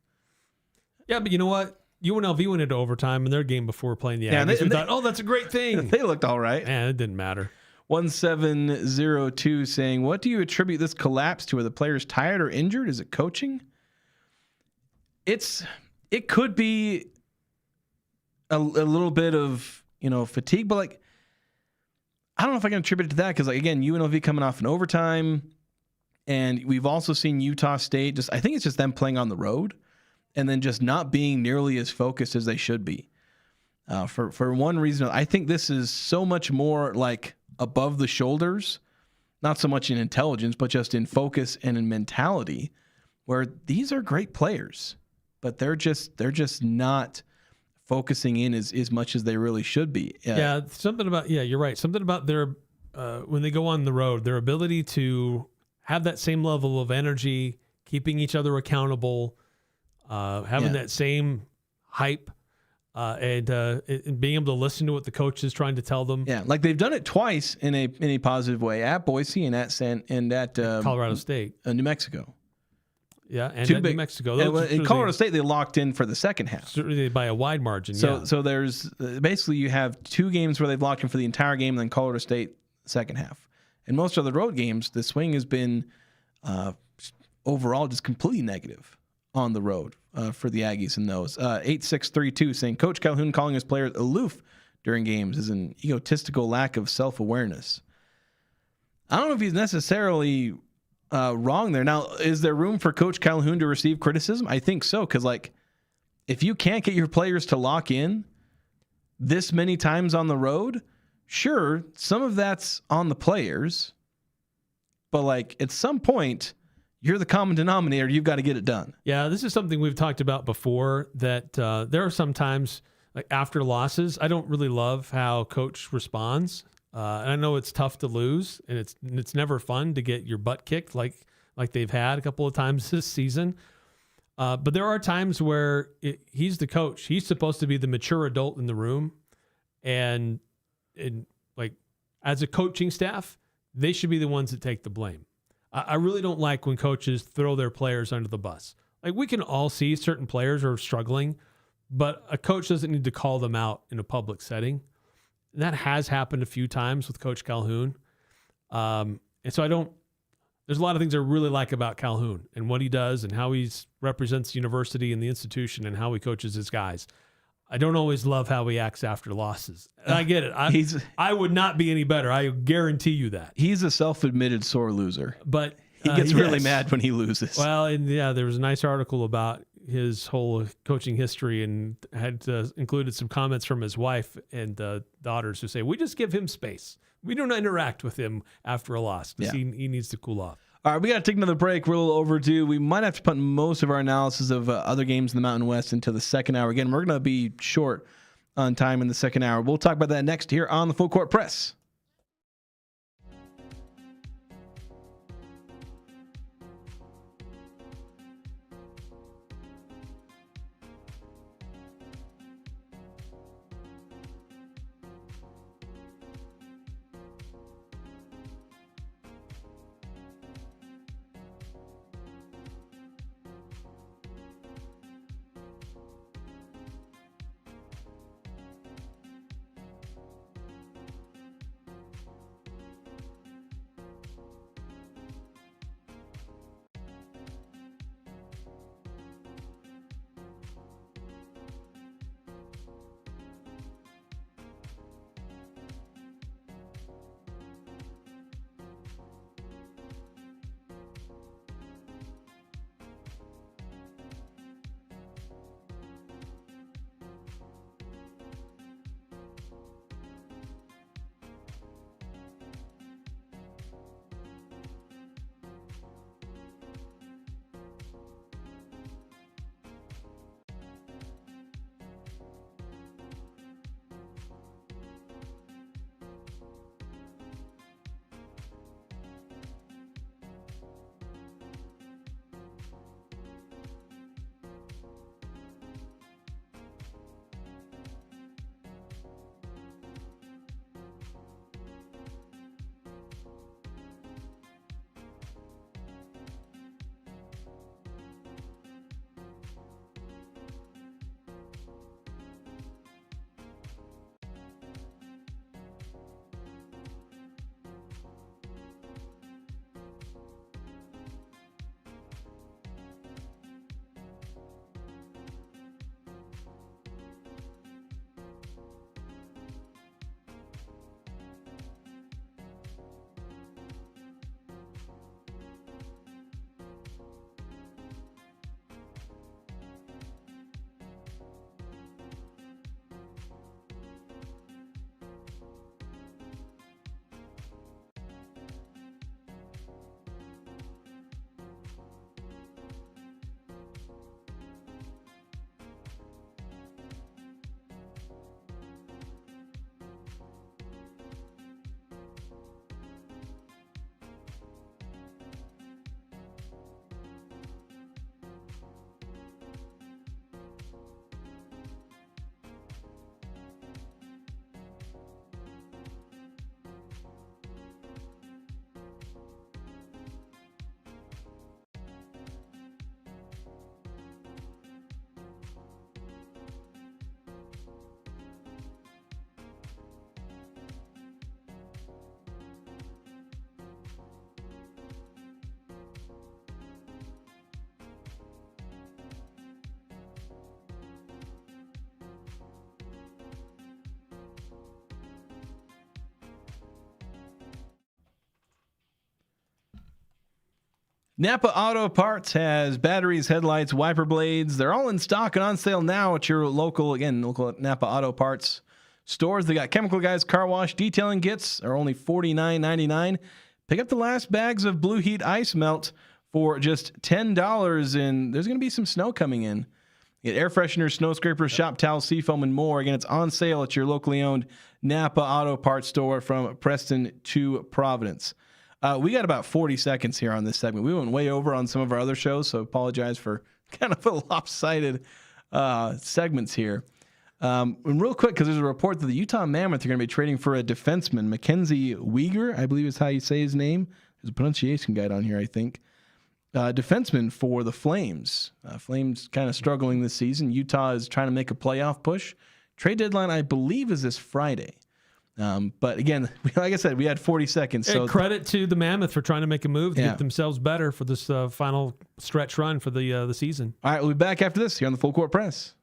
Yeah, but you know what? UNLV went into overtime in their game before playing the Aggies. We thought, oh, that's a great thing. They looked all right. Man, it didn't matter. 1702 saying, what do you attribute this collapse to? Are the players tired or injured? Is it coaching? It could be a little bit of, fatigue, but like, I don't know if I can attribute it to that because, like, again, UNLV coming off an overtime, and we've also seen Utah State I think it's just them playing on the road and then just not being nearly as focused as they should be. For one reason, I think this is so much more like above the shoulders, not so much in intelligence, but just in focus and in mentality, where these are great players, but they're just not focusing in as much as they really should be. Yeah, you're right. Something about their when they go on the road, their ability to have that same level of energy, keeping each other accountable, having that same hype, and being able to listen to what the coach is trying to tell them. Yeah, like they've done it twice in a positive way at Boise and at Colorado State, New Mexico. Yeah, and New Mexico. In Colorado State, they locked in for the second half. Certainly by a wide margin. So there's basically you have 2 games where they've locked in for the entire game, and then Colorado State second half. In most of the road games, the swing has been overall just completely negative on the road for the Aggies in those. 8632 saying, Coach Calhoun calling his players aloof during games is an egotistical lack of self-awareness. I don't know if he's necessarily wrong there. Now, is there room for Coach Calhoun to receive criticism? I think so, because like if you can't get your players to lock in this many times on the road, sure, some of that's on the players, but like at some point, you're the common denominator. You've got to get it done. Yeah, this is something we've talked about before, that there are some times like after losses, I don't really love how coach responds. And I know it's tough to lose, and it's never fun to get your butt kicked like they've had a couple of times this season. But there are times where he's the coach. He's supposed to be the mature adult in the room, and like as a coaching staff, they should be the ones that take the blame. I really don't like when coaches throw their players under the bus. Like we can all see certain players are struggling, but a coach doesn't need to call them out in a public setting. And that has happened a few times with Coach Calhoun. And so there's a lot of things I really like about Calhoun and what he does and how he represents the university and the institution and how he coaches his guys. I don't always love how he acts after losses. And I get it. I would not be any better. I guarantee you that. He's a self-admitted sore loser. But he gets really mad when he loses. Well, and yeah, there was a nice article about his whole coaching history and had included some comments from his wife and daughters who say, we just give him space. We don't interact with him after a loss because he needs to cool off. All right, we got to take another break. We're a little overdue. We might have to put most of our analysis of other games in the Mountain West into the second hour. Again, we're going to be short on time in the second hour. We'll talk about that next here on the Full Court Press. Napa Auto Parts has batteries, headlights, wiper blades. They're all in stock and on sale now at your local Napa Auto Parts stores. They got Chemical Guys car wash detailing kits are only $49.99. Pick up the last bags of Blue Heat ice melt for just $10. And there's going to be some snow coming in. Get air fresheners, snow scrapers, shop towels, seafoam, and more. Again, it's on sale at your locally owned Napa Auto Parts store from Preston to Providence. We got about 40 seconds here on this segment. We went way over on some of our other shows, so apologize for kind of a lopsided segments here. And real quick, because there's a report that the Utah Mammoth are going to be trading for a defenseman, Mackenzie Weegar, I believe is how you say his name. There's a pronunciation guide on here, I think. Defenseman for the Flames. Flames kind of struggling this season. Utah is trying to make a playoff push. Trade deadline, I believe, is this Friday. But again, like I said, we had 40 seconds. So credit to the Mammoth for trying to make a move to get themselves better for this final stretch run for the season. All right, we'll be back after this here on the Full Court Press.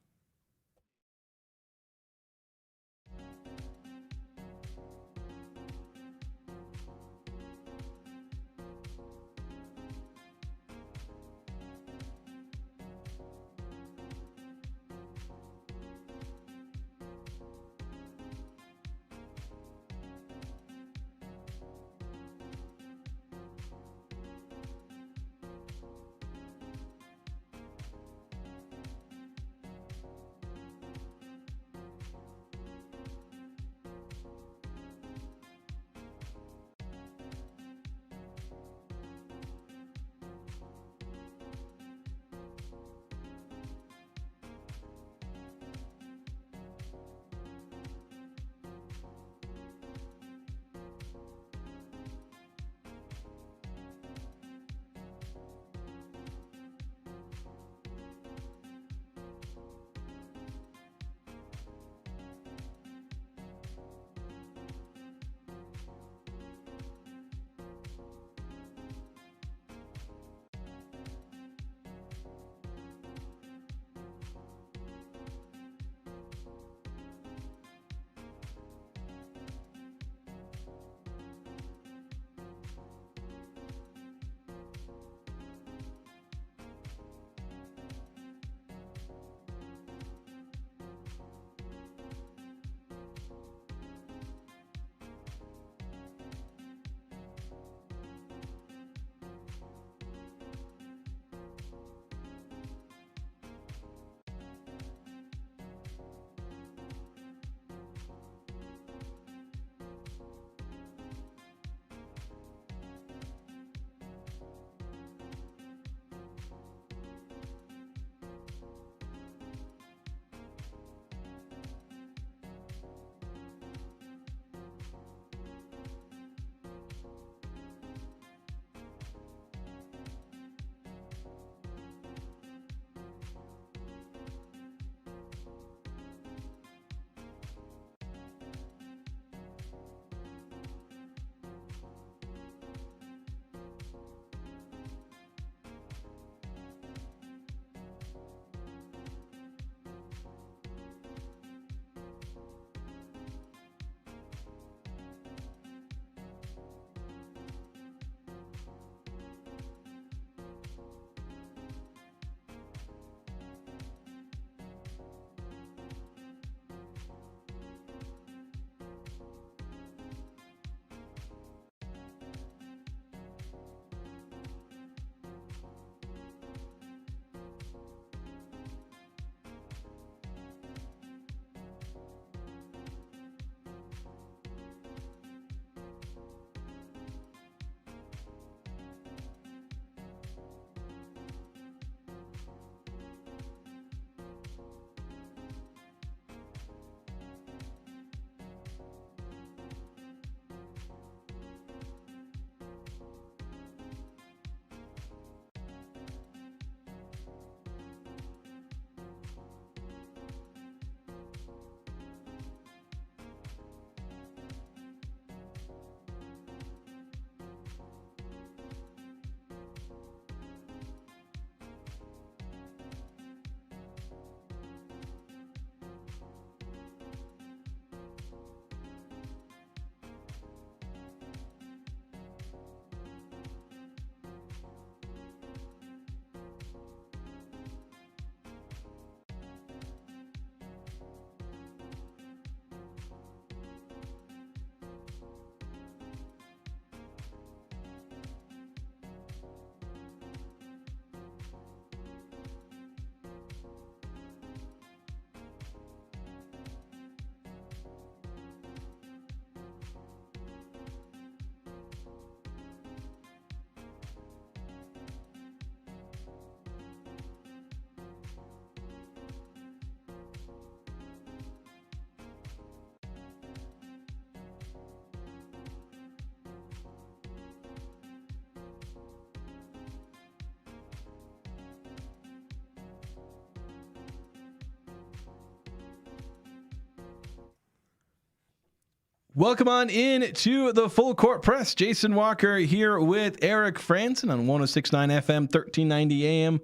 Welcome on in to the Full Court Press. Jason Walker here with Eric Frandsen on 106.9 FM, 1390 AM.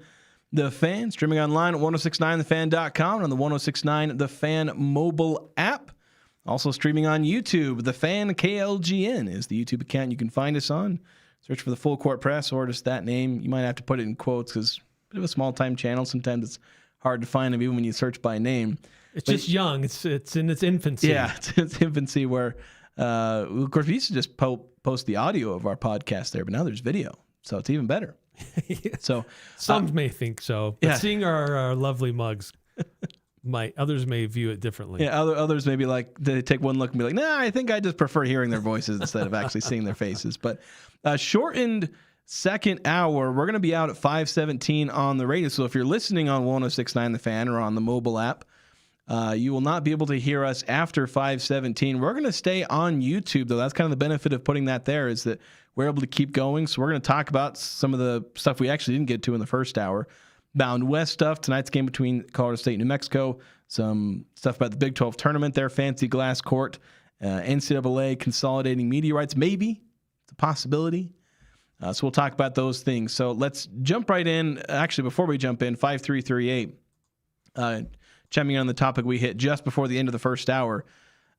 The Fan, streaming online at 1069thefan.com and on the 1069 The Fan mobile app. Also streaming on YouTube. The Fan KLGN is the YouTube account you can find us on. Search for the Full Court Press or just that name. You might have to put it in quotes because it's a bit of a small-time channel. Sometimes it's hard to find them even when you search by name. It's just young. It's in its infancy. Yeah, it's its infancy where, of course, we used to just post the audio of our podcast there, but now there's video, so it's even better. So some may think so, but seeing our lovely mugs, others may view it differently. Yeah, others may be like, they take one look and be like, nah, I think I just prefer hearing their voices instead of actually seeing their faces. But shortened second hour, we're going to be out at 5:17 on the radio. So if you're listening on 106.9 The Fan or on the mobile app, you will not be able to hear us after 5:17. We're going to stay on YouTube, though. That's kind of the benefit of putting that there is that we're able to keep going. So we're going to talk about some of the stuff we actually didn't get to in the first hour. Mountain West stuff, tonight's game between Colorado State and New Mexico, some stuff about the Big 12 tournament there, fancy glass court, NCAA consolidating media rights, maybe. It's a possibility. So we'll talk about those things. So let's jump right in. Actually, before we jump in, 5338, chiming in on the topic we hit just before the end of the first hour.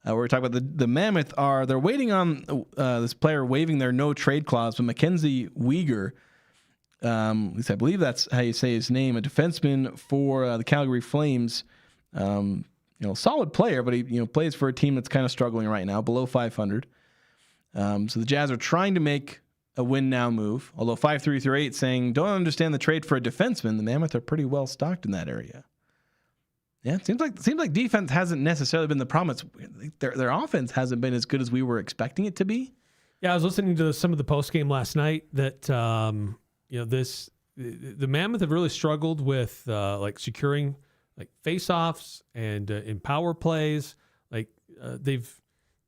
We're talking about the Mammoth they're waiting on this player waiving their no trade clause, but Mackenzie Weegar, at least I believe that's how you say his name, a defenseman for the Calgary Flames, solid player, but he plays for a team that's kind of struggling right now, below 500. So the Jazz are trying to make a win now move, although 5338 saying don't understand the trade for a defenseman. The Mammoth are pretty well stocked in that area. Yeah, it seems like defense hasn't necessarily been the problem. Their offense hasn't been as good as we were expecting it to be. Yeah, I was listening to some of the post game last night that the Mammoth have really struggled with securing face-offs and in power plays.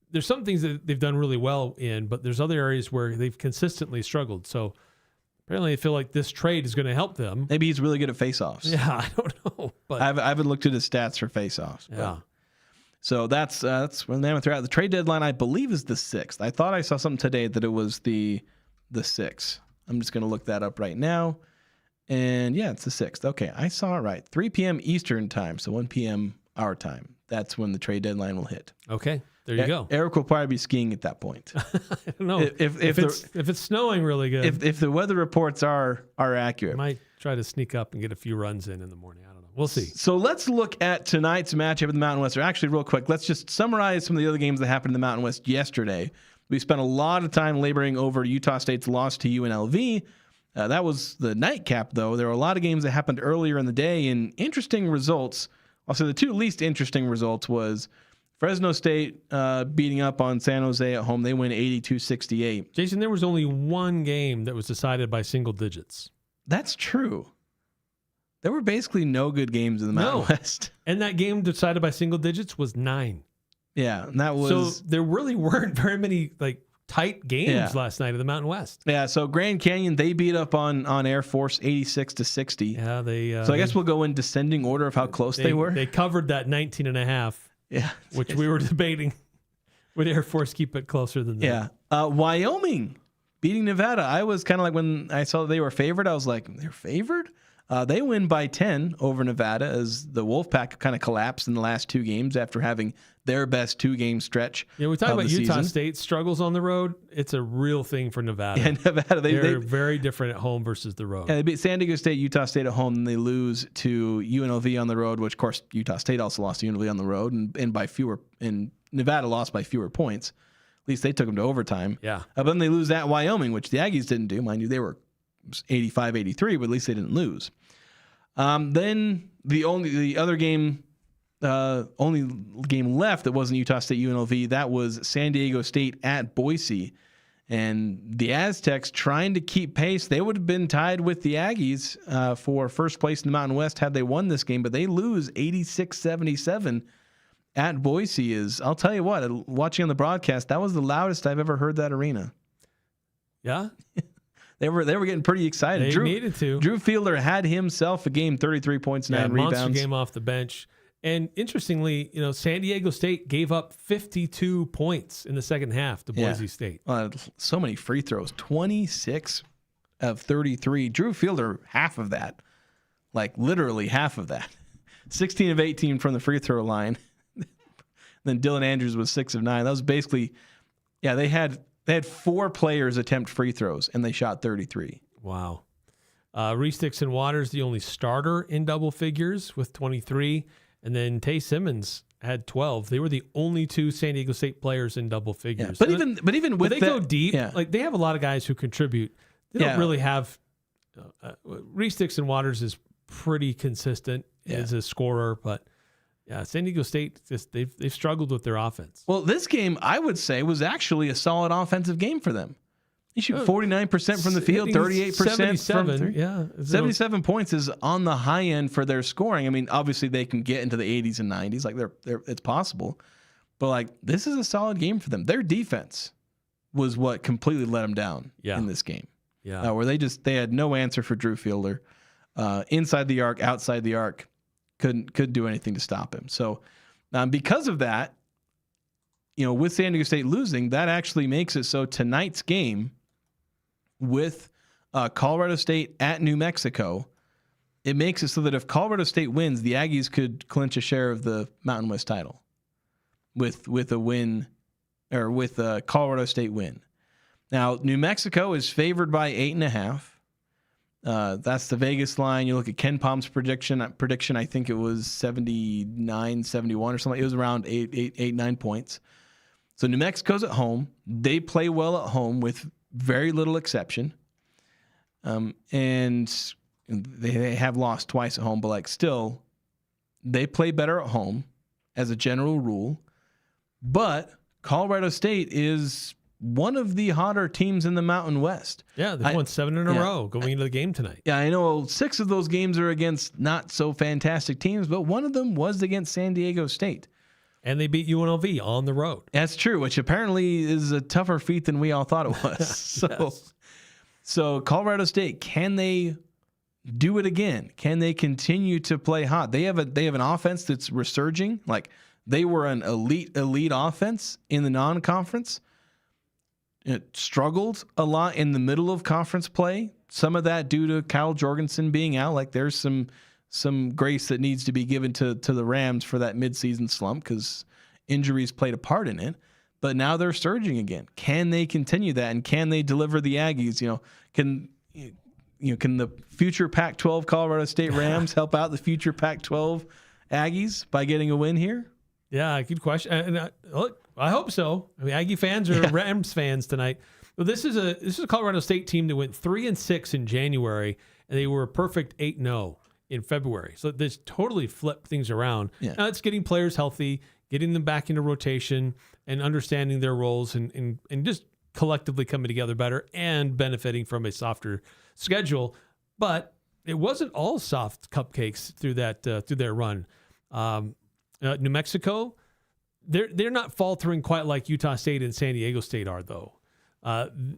There's some things that they've done really well in, but there's other areas where they've consistently struggled. So apparently, I feel like this trade is going to help them. Maybe he's really good at face-offs. Yeah, I don't know. But I haven't looked at his stats for face-offs. Yeah. So that's when they went out. The trade deadline, I believe, is the 6th. I thought I saw something today that it was the 6th. I'm just going to look that up right now. And yeah, it's the 6th. Okay, I saw it right. 3 p.m. Eastern time, so 1 p.m. our time. That's when the trade deadline will hit. Okay. There you go. Eric will probably be skiing at that point. I don't know. If it's snowing really good. If the weather reports are accurate. I might try to sneak up and get a few runs in the morning. I don't know. We'll see. So let's look at tonight's matchup in the Mountain West. Or actually, real quick, let's just summarize some of the other games that happened in the Mountain West yesterday. We spent a lot of time laboring over Utah State's loss to UNLV. That was the nightcap, though. There were a lot of games that happened earlier in the day and interesting results. Also, the two least interesting results was Fresno State beating up on San Jose at home. They win 82-68. Jason, there was only one game that was decided by single digits. That's true. There were basically no good games in the Mountain West. And that game decided by single digits was 9. Yeah, and that was... So there really weren't very many tight games last night in the Mountain West. Yeah, so Grand Canyon, they beat up on Air Force 86-60. Yeah, they... so I guess we'll go in descending order of how close they were. They covered that 19.5. Yeah. Which we were debating. Would Air Force keep it closer than that? Yeah. Wyoming beating Nevada. I was kind of like, when I saw they were favored, I was like, they're favored? They win by 10 over Nevada as the Wolfpack kind of collapsed in the last two games after having their best 2-game stretch. Yeah, we talk about Utah season. State struggles on the road. It's a real thing for Nevada. Yeah, Nevada. They're very different at home versus the road. Yeah, they beat San Diego State, Utah State at home, and they lose to UNLV on the road, which, of course, Utah State also lost to UNLV on the road, and Nevada lost by fewer points. At least they took them to overtime. Yeah. But then they lose at Wyoming, which the Aggies didn't do. Mind you, they were 85-83, but at least they didn't lose. Then the other game, only game left that wasn't Utah State UNLV, that was San Diego State at Boise. And the Aztecs trying to keep pace. They would have been tied with the Aggies for first place in the Mountain West had they won this game, but they lose 86-77 at Boise. I'll tell you what, watching on the broadcast, that was the loudest I've ever heard that arena. Yeah? They were getting pretty excited. They needed to. Drew Fielder had himself a game, 33 points, 9 rebounds. Monster game off the bench. And interestingly, San Diego State gave up 52 points in the second half to Boise State. So many free throws, 26 of 33. Drew Fielder, half of that, like literally half of that. 16 of 18 from the free throw line. Then Dylan Andrews was 6 of 9. That was basically, they had 4 players attempt free throws, and they shot 33. Wow. Reese Dixon Waters, the only starter in double figures with 23. And then Tay Simmons had 12. They were the only 2 San Diego State players in double figures. But even with they go deep. Like they have a lot of guys who contribute. They don't really have. Reese Dixon Waters is pretty consistent as a scorer, but San Diego State they've struggled with their offense. Well, this game I would say was actually a solid offensive game for them. You shoot 49% from the field, 38% from 3. Yeah, 77 points is on the high end for their scoring. I mean, obviously they can get into the 80s and 90s, like it's possible. But like this is a solid game for them. Their defense was what completely let them down in this game. Yeah, where they had no answer for Drew Fielder, inside the arc, outside the arc, couldn't do anything to stop him. So because of that, with San Diego State losing, that actually makes it so tonight's game with Colorado State at New Mexico, it makes it so that if Colorado State wins, the Aggies could clinch a share of the Mountain West title with a win, or with a Colorado State win. Now, New Mexico is favored by 8.5. That's the Vegas line. You look at Ken Palm's prediction. I think it was 79, 71 or something. It was around 9 points. So New Mexico's at home. They play well at home with very little exception. And they have lost twice at home, but like still, they play better at home as a general rule. But Colorado State is one of the hotter teams in the Mountain West. Yeah, they've won 7 in a row going into the game tonight. Yeah, I know 6 of those games are against not so fantastic teams, but one of them was against San Diego State. And they beat UNLV on the road. That's true, which apparently is a tougher feat than we all thought it was. So Colorado State, can they do it again? Can they continue to play hot? They have an offense that's resurging. Like they were an elite offense in the non-conference. It struggled a lot in the middle of conference play. Some of that due to Kyle Jorgensen being out. Like there's some grace that needs to be given to the Rams for that midseason slump because injuries played a part in it. But now they're surging again. Can they continue that, and can they deliver the Aggies? Can the future Pac-12 Colorado State Rams help out the future Pac-12 Aggies by getting a win here? Yeah, good question. And look, I hope so. I mean, Aggie fans are Rams fans tonight. Well, this is a Colorado State team that went 3-6 in January, and they were a perfect 8-0 in February. So this totally flipped things around. Yeah. Now it's getting players healthy, getting them back into rotation, and understanding their roles, and just collectively coming together better and benefiting from a softer schedule. But it wasn't all soft cupcakes through their run. New Mexico, they're not faltering quite like Utah State and San Diego State are, though.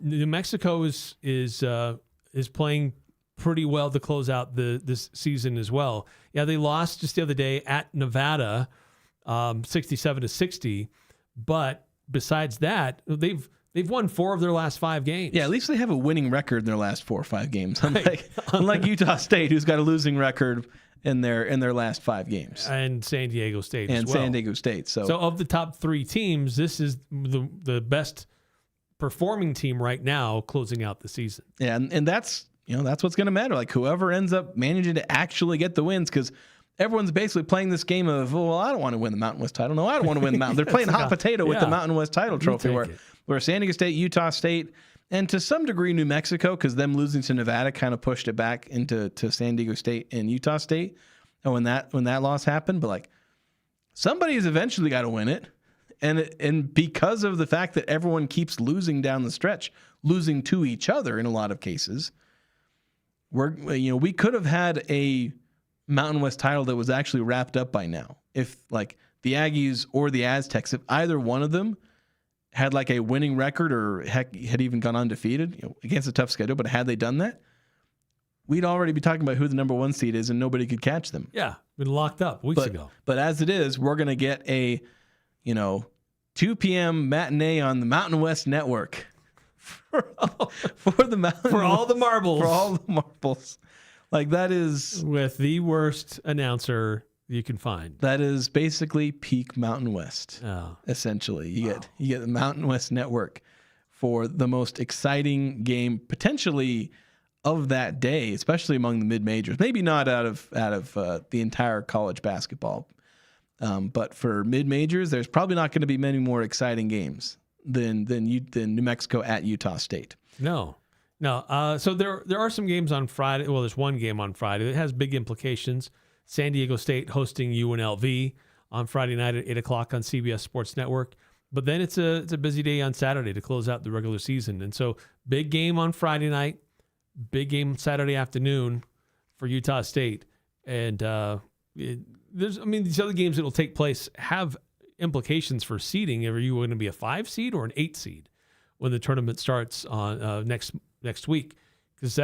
New Mexico is playing pretty well to close out this season as well. Yeah, they lost just the other day at Nevada, 67-60. But besides that, they've won 4 of their last 5 games. Yeah, at least they have a winning record in their last 4 or 5 games. Unlike Utah State, who's got a losing record in their last 5 games, and San Diego State and as well. San Diego State. So of the top 3 teams, this is the best performing team right now, closing out the season. Yeah, and that's what's going to matter. Like whoever ends up managing to actually get the wins, because everyone's basically playing this game of, well, I don't want to win the Mountain West title. No, I don't want to win the Mountain. They're playing hot potato with the Mountain West title trophy, where San Diego State, Utah State, and to some degree New Mexico, because them losing to Nevada kind of pushed it back into San Diego State and Utah State. And when that loss happened, but like somebody's eventually got to win it, and because of the fact that everyone keeps losing down the stretch, losing to each other in a lot of cases, we could have had a Mountain West title that was actually wrapped up by now. If like the Aggies or the Aztecs, if either one of them had like a winning record or heck had even gone undefeated, against a tough schedule, but had they done that, we'd already be talking about who the number 1 seed is, and nobody could catch them. Yeah, been locked up weeks ago. But as it is, we're going to get a, 2 p.m. matinee on the Mountain West Network for all the marbles. For all the marbles. Like, that is... With the worst announcer you can find. That is basically peak Mountain West, essentially. You get the Mountain West Network for the most exciting game, potentially, of that day, especially among the mid-majors. Maybe not out of the entire college basketball. But for mid-majors, there's probably not going to be many more exciting games than New Mexico at Utah State. No. So there are some games on Friday. Well, there's one game on Friday that has big implications. San Diego State hosting UNLV on Friday night at 8 o'clock on CBS Sports Network. But then it's a busy day on Saturday to close out the regular season. And so big game on Friday night, big game Saturday afternoon for Utah State. And these other games that will take place have implications for seeding. Are you going to be a 5 seed or an 8 seed when the tournament starts on next week? Because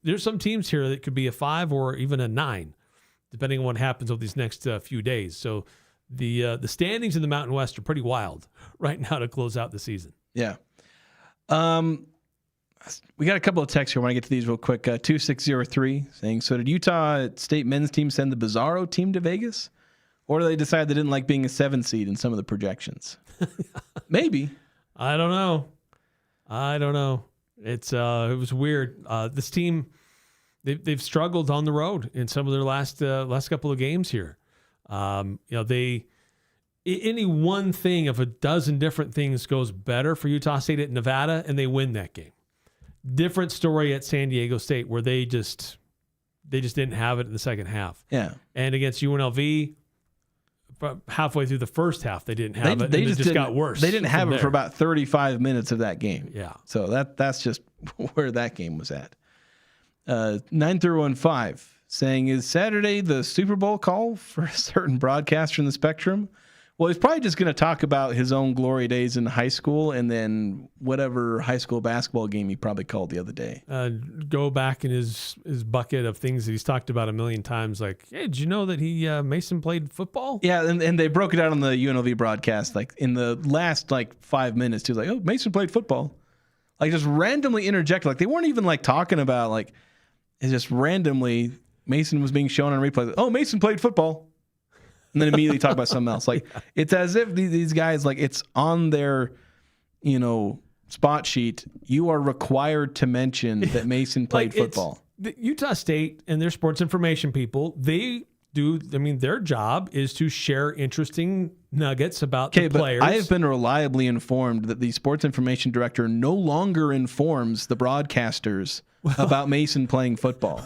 there's some teams here that could be a 5 or even a 9, depending on what happens over these next few days. So the standings in the Mountain West are pretty wild right now to close out the season. Yeah. We got a couple of texts here. I want to get to these real quick. 2603 saying, so did Utah State men's team send the Bizarro team to Vegas? Or did they decide they didn't like being a 7 seed in some of the projections? Maybe. I don't know. It was weird. This team, they've struggled on the road in some of their last couple of games here. Any one thing of a dozen different things goes better for Utah State at Nevada, and they win that game. Different story at San Diego State, where they just didn't have it in the second half. Yeah. And against UNLV, halfway through the first half, they didn't have it. It just got worse. They didn't have it for about 35 minutes of that game. Yeah. So that's just where that game was at. 9315 saying, is Saturday the Super Bowl call for a certain broadcaster in the Spectrum? Well, he's probably just going to talk about his own glory days in high school and then whatever high school basketball game he probably called the other day. Go back in his bucket of things that he's talked about a million times. Like, hey, did you know that Mason played football? Yeah, and they broke it out on the UNLV broadcast. Like in the last 5 minutes, he was like, oh, Mason played football. Like just randomly interjected. Like they weren't even talking about it's just randomly Mason was being shown on replay. Oh, Mason played football. And then immediately talk about something else. It's as if these guys, it's on their, spot sheet. You are required to mention that Mason played football. Utah State and their sports information people, they do. Their job is to share interesting nuggets about the players. I have been reliably informed that the sports information director no longer informs the broadcasters about Mason playing football.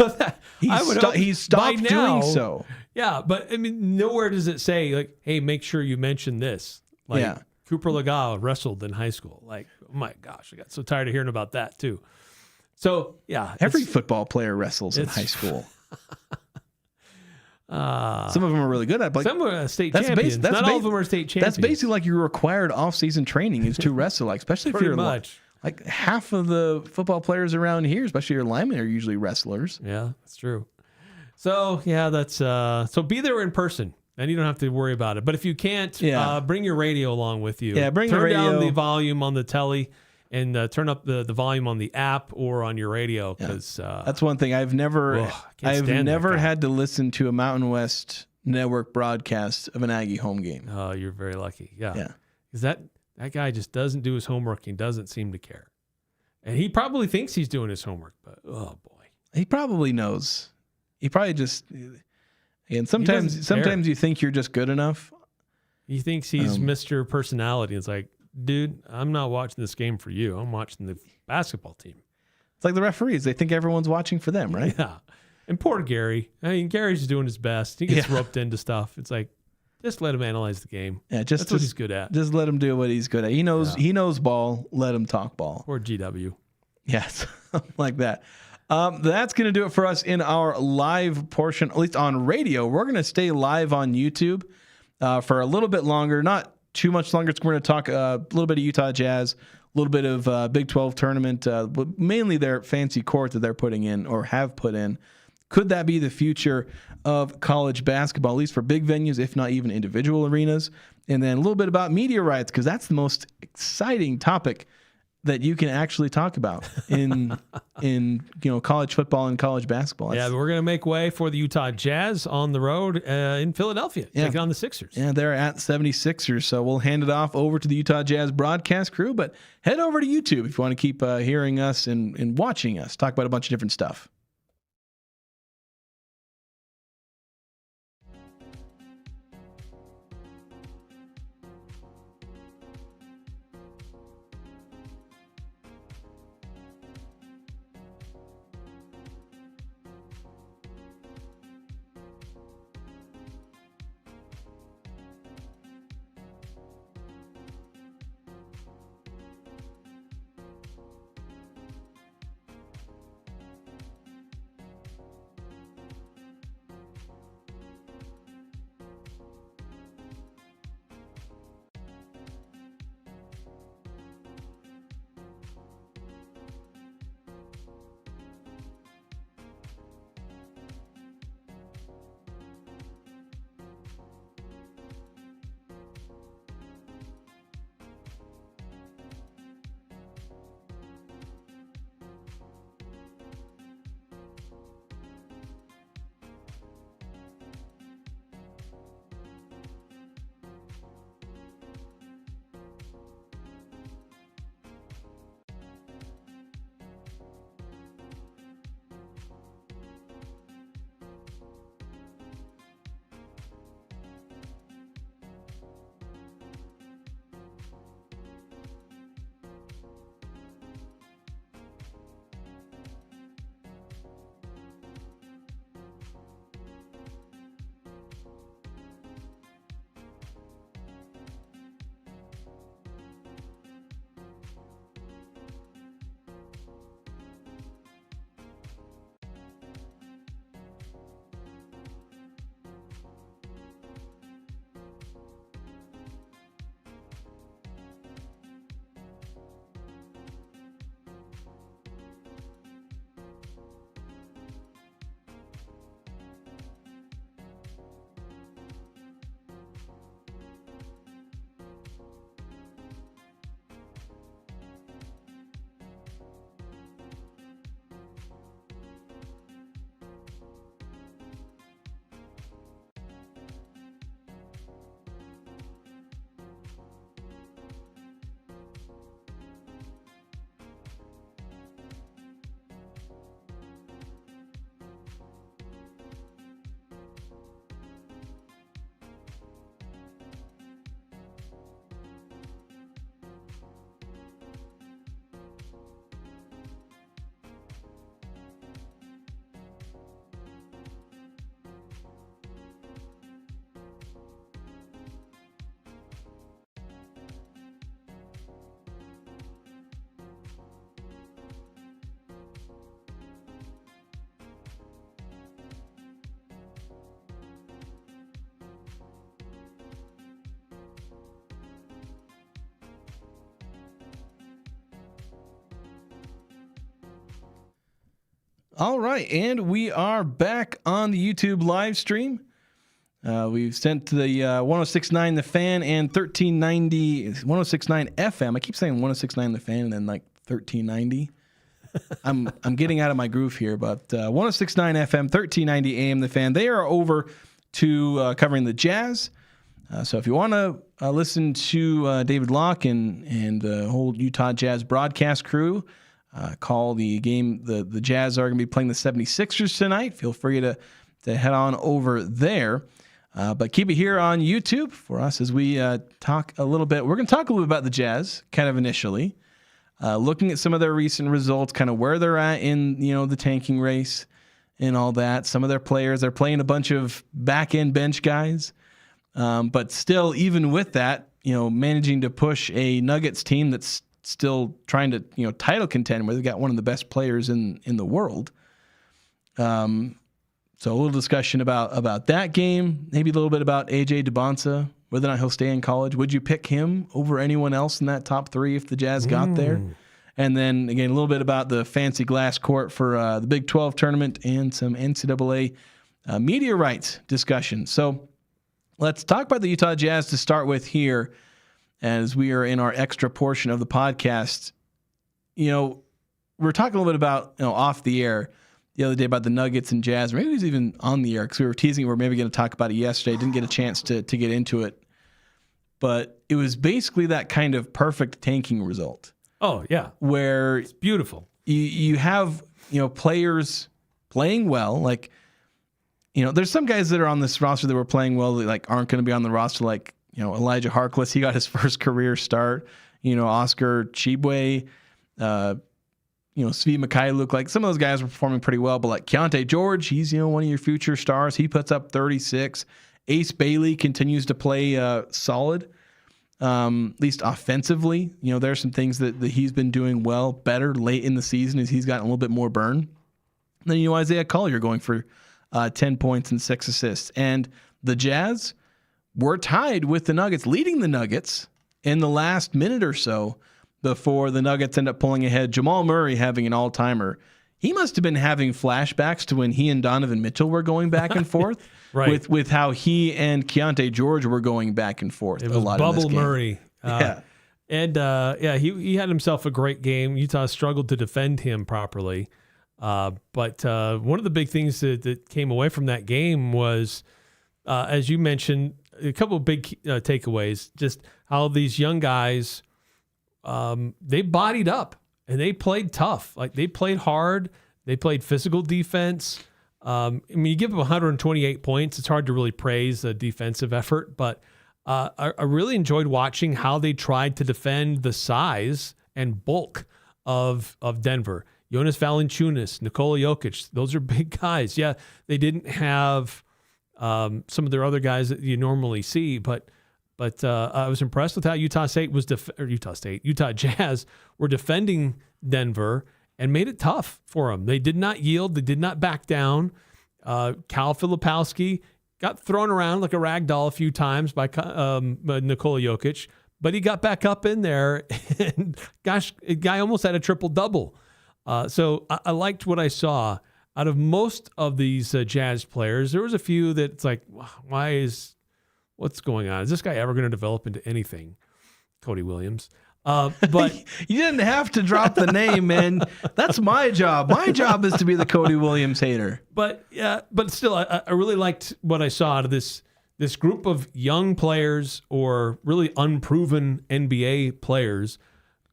He's stopped doing so. Yeah, but nowhere does it say hey, make sure you mention this. Cooper Legal wrestled in high school. Oh my gosh, I got so tired of hearing about that too. So yeah, every football player wrestles in high school. Some of them are really good at it. Some are state champions. Not all of them are state champions. That's basically your required off-season training is to wrestle. Especially if you're much. Half of the football players around here, especially your linemen, are usually wrestlers. Yeah, that's true. So yeah, that's so be there in person, and you don't have to worry about it. But if you can't, bring your radio along with you. Yeah, turn down the volume on the telly, and turn up the volume on the app or on your radio because that's one thing I've never had to listen to a Mountain West Network broadcast of an Aggie home game. Oh, you're very lucky. Yeah, because that guy just doesn't do his homework and doesn't seem to care, and he probably thinks he's doing his homework, but oh boy, he probably knows. He probably just, and sometimes you think you're just good enough. He thinks he's Mr. Personality. It's like, dude, I'm not watching this game for you. I'm watching the basketball team. It's like the referees. They think everyone's watching for them, right? Yeah. And poor Gary. Gary's doing his best. He gets roped into stuff. It's like, just let him analyze the game. Yeah, that's what he's good at. Just let him do what he's good at. He knows ball. Let him talk ball. Or GW. Yes, like that. That's going to do it for us in our live portion, at least on radio. We're going to stay live on YouTube for a little bit longer, not too much longer. We're going to talk a little bit of Utah Jazz, little bit of Big 12 tournament, but mainly their fancy court that they're putting in or have put in. Could that be the future of college basketball, at least for big venues, if not even individual arenas? And then a little bit about media rights, because that's the most exciting topic that you can actually talk about in college football and college basketball. We're going to make way for the Utah Jazz on the road in Philadelphia, taking on the Sixers. Yeah, they're at 76ers, so we'll hand it off over to the Utah Jazz broadcast crew, but head over to YouTube if you want to keep hearing us and watching us talk about a bunch of different stuff. All right, and we are back on the YouTube live stream. We've sent to the 106.9 The Fan and 1390 106.9 FM. I keep saying 106.9 The Fan and then like 1390. I'm getting out of my groove here, but 106.9 FM, 1390 AM The Fan. They are over to covering the Jazz. So if you want to listen to David Locke and the whole Utah Jazz broadcast crew, call the game. The Jazz are going to be playing the 76ers tonight. Feel free to head on over there. But keep it here on YouTube for us as we talk a little bit. We're going to talk a little bit about the Jazz kind of initially, looking at some of their recent results, kind of where they're at in the tanking race and all that. Some of their players, they're playing a bunch of back-end bench guys. But still, even with that, managing to push a Nuggets team that's still trying to, title contend where they've got one of the best players in the world. So a little discussion about that game, maybe a little bit about AJ DeBonsa, whether or not he'll stay in college. Would you pick him over anyone else in that top 3 if the Jazz got there? And then, again, a little bit about the fancy glass court for the Big 12 tournament and some NCAA media rights discussion. So let's talk about the Utah Jazz to start with here as we are in our extra portion of the podcast. We're talking a little bit about, off the air the other day about the Nuggets and Jazz. Maybe it was even on the air because we were teasing. We're maybe going to talk about it yesterday. Didn't get a chance to get into it. But it was basically that kind of perfect tanking result. Oh, yeah. Where it's beautiful. You have, players playing well. Like, there's some guys that are on this roster that were playing well that like aren't going to be on the roster. Like, Elijah Harkless, he got his first career start. Oscar Chibwe, Svi Mikhailuk, like some of those guys were performing pretty well. But like Keontae George, he's, one of your future stars. He puts up 36. Ace Bailey continues to play solid. At least offensively, there's some things that he's been doing well, better late in the season as he's gotten a little bit more burn. And then Isaiah Collier going for 10 points and 6 assists. And the Jazz were tied with the Nuggets, leading the Nuggets in the last minute or so before the Nuggets end up pulling ahead. Jamal Murray having an all-timer. He must have been having flashbacks to when he and Donovan Mitchell were going back and forth. Right. With how he and Keontae George were going back and forth. It was a lot Bubble in this game. Murray. Yeah. And he had himself a great game. Utah struggled to defend him properly. But one of the big things that came away from that game was, as you mentioned, a couple of big takeaways. Just how these young guys, they bodied up and they played tough. Like they played hard. They played physical defense. You give them 128 points. It's hard to really praise a defensive effort, but I really enjoyed watching how they tried to defend the size and bulk of Denver. Jonas Valanciunas, Nikola Jokic, those are big guys. Yeah, they didn't have some of their other guys that you normally see, but I was impressed with how Utah Jazz were defending Denver and made it tough for them. They did not yield. They did not back down. Cal Filipowski got thrown around like a rag doll a few times by Nikola Jokic, but he got back up in there, and gosh, the guy almost had a triple-double. So I liked what I saw out of most of these Jazz players. There was a few that it's like, what's going on? Is this guy ever going to develop into anything? Cody Williams. But you didn't have to drop the name, man. That's my job. My job is to be the Cody Williams hater. But still, I really liked what I saw out of this group of young players or really unproven NBA players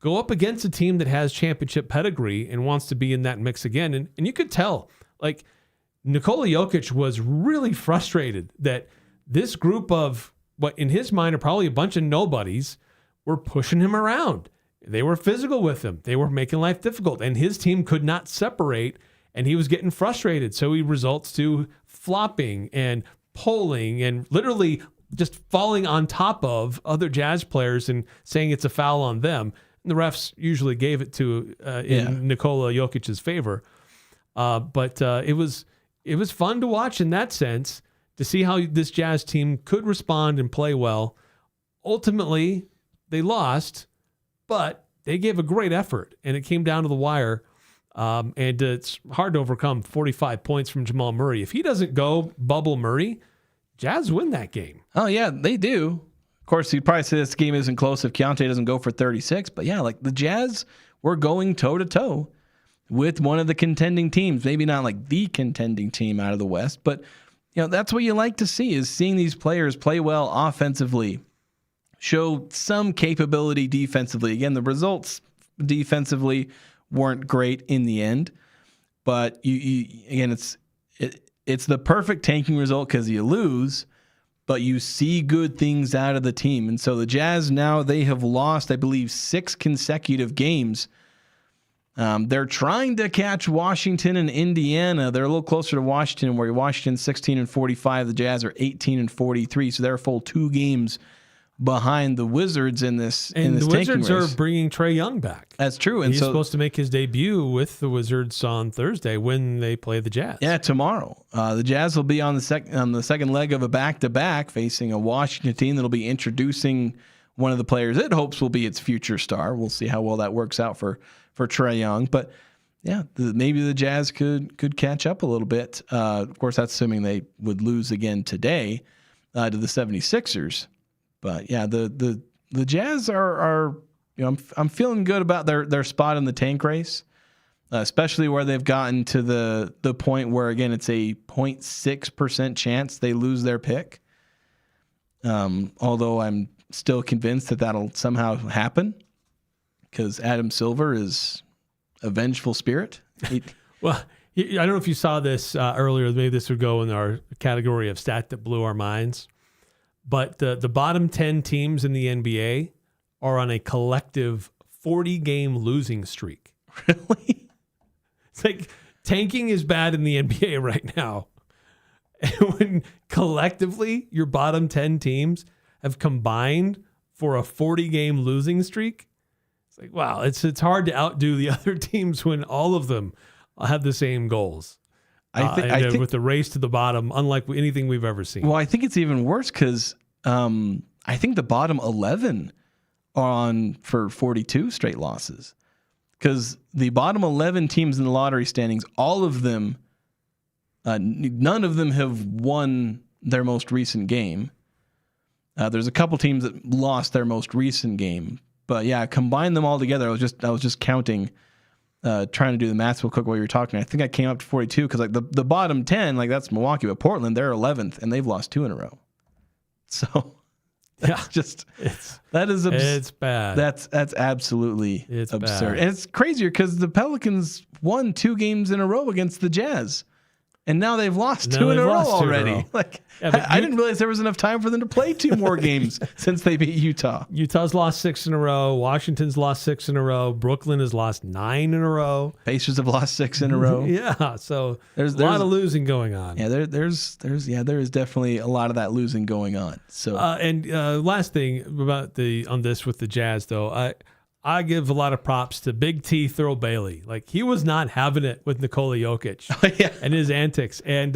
go up against a team that has championship pedigree and wants to be in that mix again. And you could tell, like, Nikola Jokic was really frustrated that this group of what in his mind are probably a bunch of nobodies were pushing him around. They were physical with him. They were making life difficult, and his team could not separate, and he was getting frustrated. So he results to flopping and pulling and literally just falling on top of other Jazz players and saying it's a foul on them. And the refs usually gave it to in Nikola Jokic's favor. But it was fun to watch in that sense, to see how this Jazz team could respond and play well. Ultimately, they lost, but they gave a great effort, and it came down to the wire. And it's hard to overcome 45 points from Jamal Murray. If he doesn't go Bubble Murray, Jazz win that game. Oh, yeah, they do. Of course, you'd probably say this game isn't close if Keontae doesn't go for 36. But, yeah, like the Jazz were going toe-to-toe with one of the contending teams. Maybe not like the contending team out of the West, but that's what you like to see, is seeing these players play well offensively, show some capability defensively. Again, the results defensively weren't great in the end, but again, it's the perfect tanking result because you lose, but you see good things out of the team. And so the Jazz now, they have lost, I believe, 6 consecutive games. They're trying to catch Washington and Indiana. They're a little closer to Washington, where Washington's 16-45, the Jazz are 18-43, so they're a full 2 games behind the Wizards in this And this the tanking Wizards race. are bringing Trae Young back. That's true. And He's so supposed to make his debut with the Wizards on Thursday when they play the Jazz. yeah, tomorrow. The Jazz will be on the second leg of a back-to-back facing a Washington team that'll be introducing one of the players it hopes will be its future star. We'll see how well that works out for Trae Young. But yeah, maybe the Jazz could catch up a little bit. Of course, that's assuming they would lose again today to the 76ers. But yeah, the Jazz are I'm feeling good about their spot in the tank race, especially where they've gotten to the point where, again, it's a 0.6% chance they lose their pick. Although I'm still convinced that'll somehow happen because Adam Silver is a vengeful spirit. Well, I don't know if you saw this earlier. Maybe this would go in our category of stat that blew our minds. But the bottom 10 teams in the NBA are on a collective 40-game losing streak. Really? It's like tanking is bad in the NBA right now. And when collectively your bottom 10 teams have combined for a 40-game losing streak, it's like, wow, it's hard to outdo the other teams when all of them have the same goals. I think with the race to the bottom, unlike anything we've ever seen. Well, I think it's even worse because I think the bottom 11 are on for 42 straight losses. Because the bottom 11 teams in the lottery standings, all of them, none of them have won their most recent game. There's a couple teams that lost their most recent game. But yeah, combine them all together. I was just counting, trying to do the math real quick while you were talking. I think I came up to 42 because like the bottom 10, like that's Milwaukee, but Portland, they're 11th and they've lost 2 in a row. So that's just it's bad. That's absolutely absurd. Bad. And it's crazier because the Pelicans won 2 games in a row against the Jazz. And now they've lost 2 in a row already. Like I didn't realize there was enough time for them to play 2 more games since they beat Utah. Utah's lost 6 in a row. Washington's lost 6 in a row. Brooklyn has lost 9 in a row. Pacers have lost 6 in a row. Yeah, so there's a lot of losing going on. Yeah, there is definitely a lot of that losing going on. So last thing about on this with the Jazz though, I give a lot of props to Big T Thurl Bailey. Like he was not having it with Nikola Jokic and his antics, and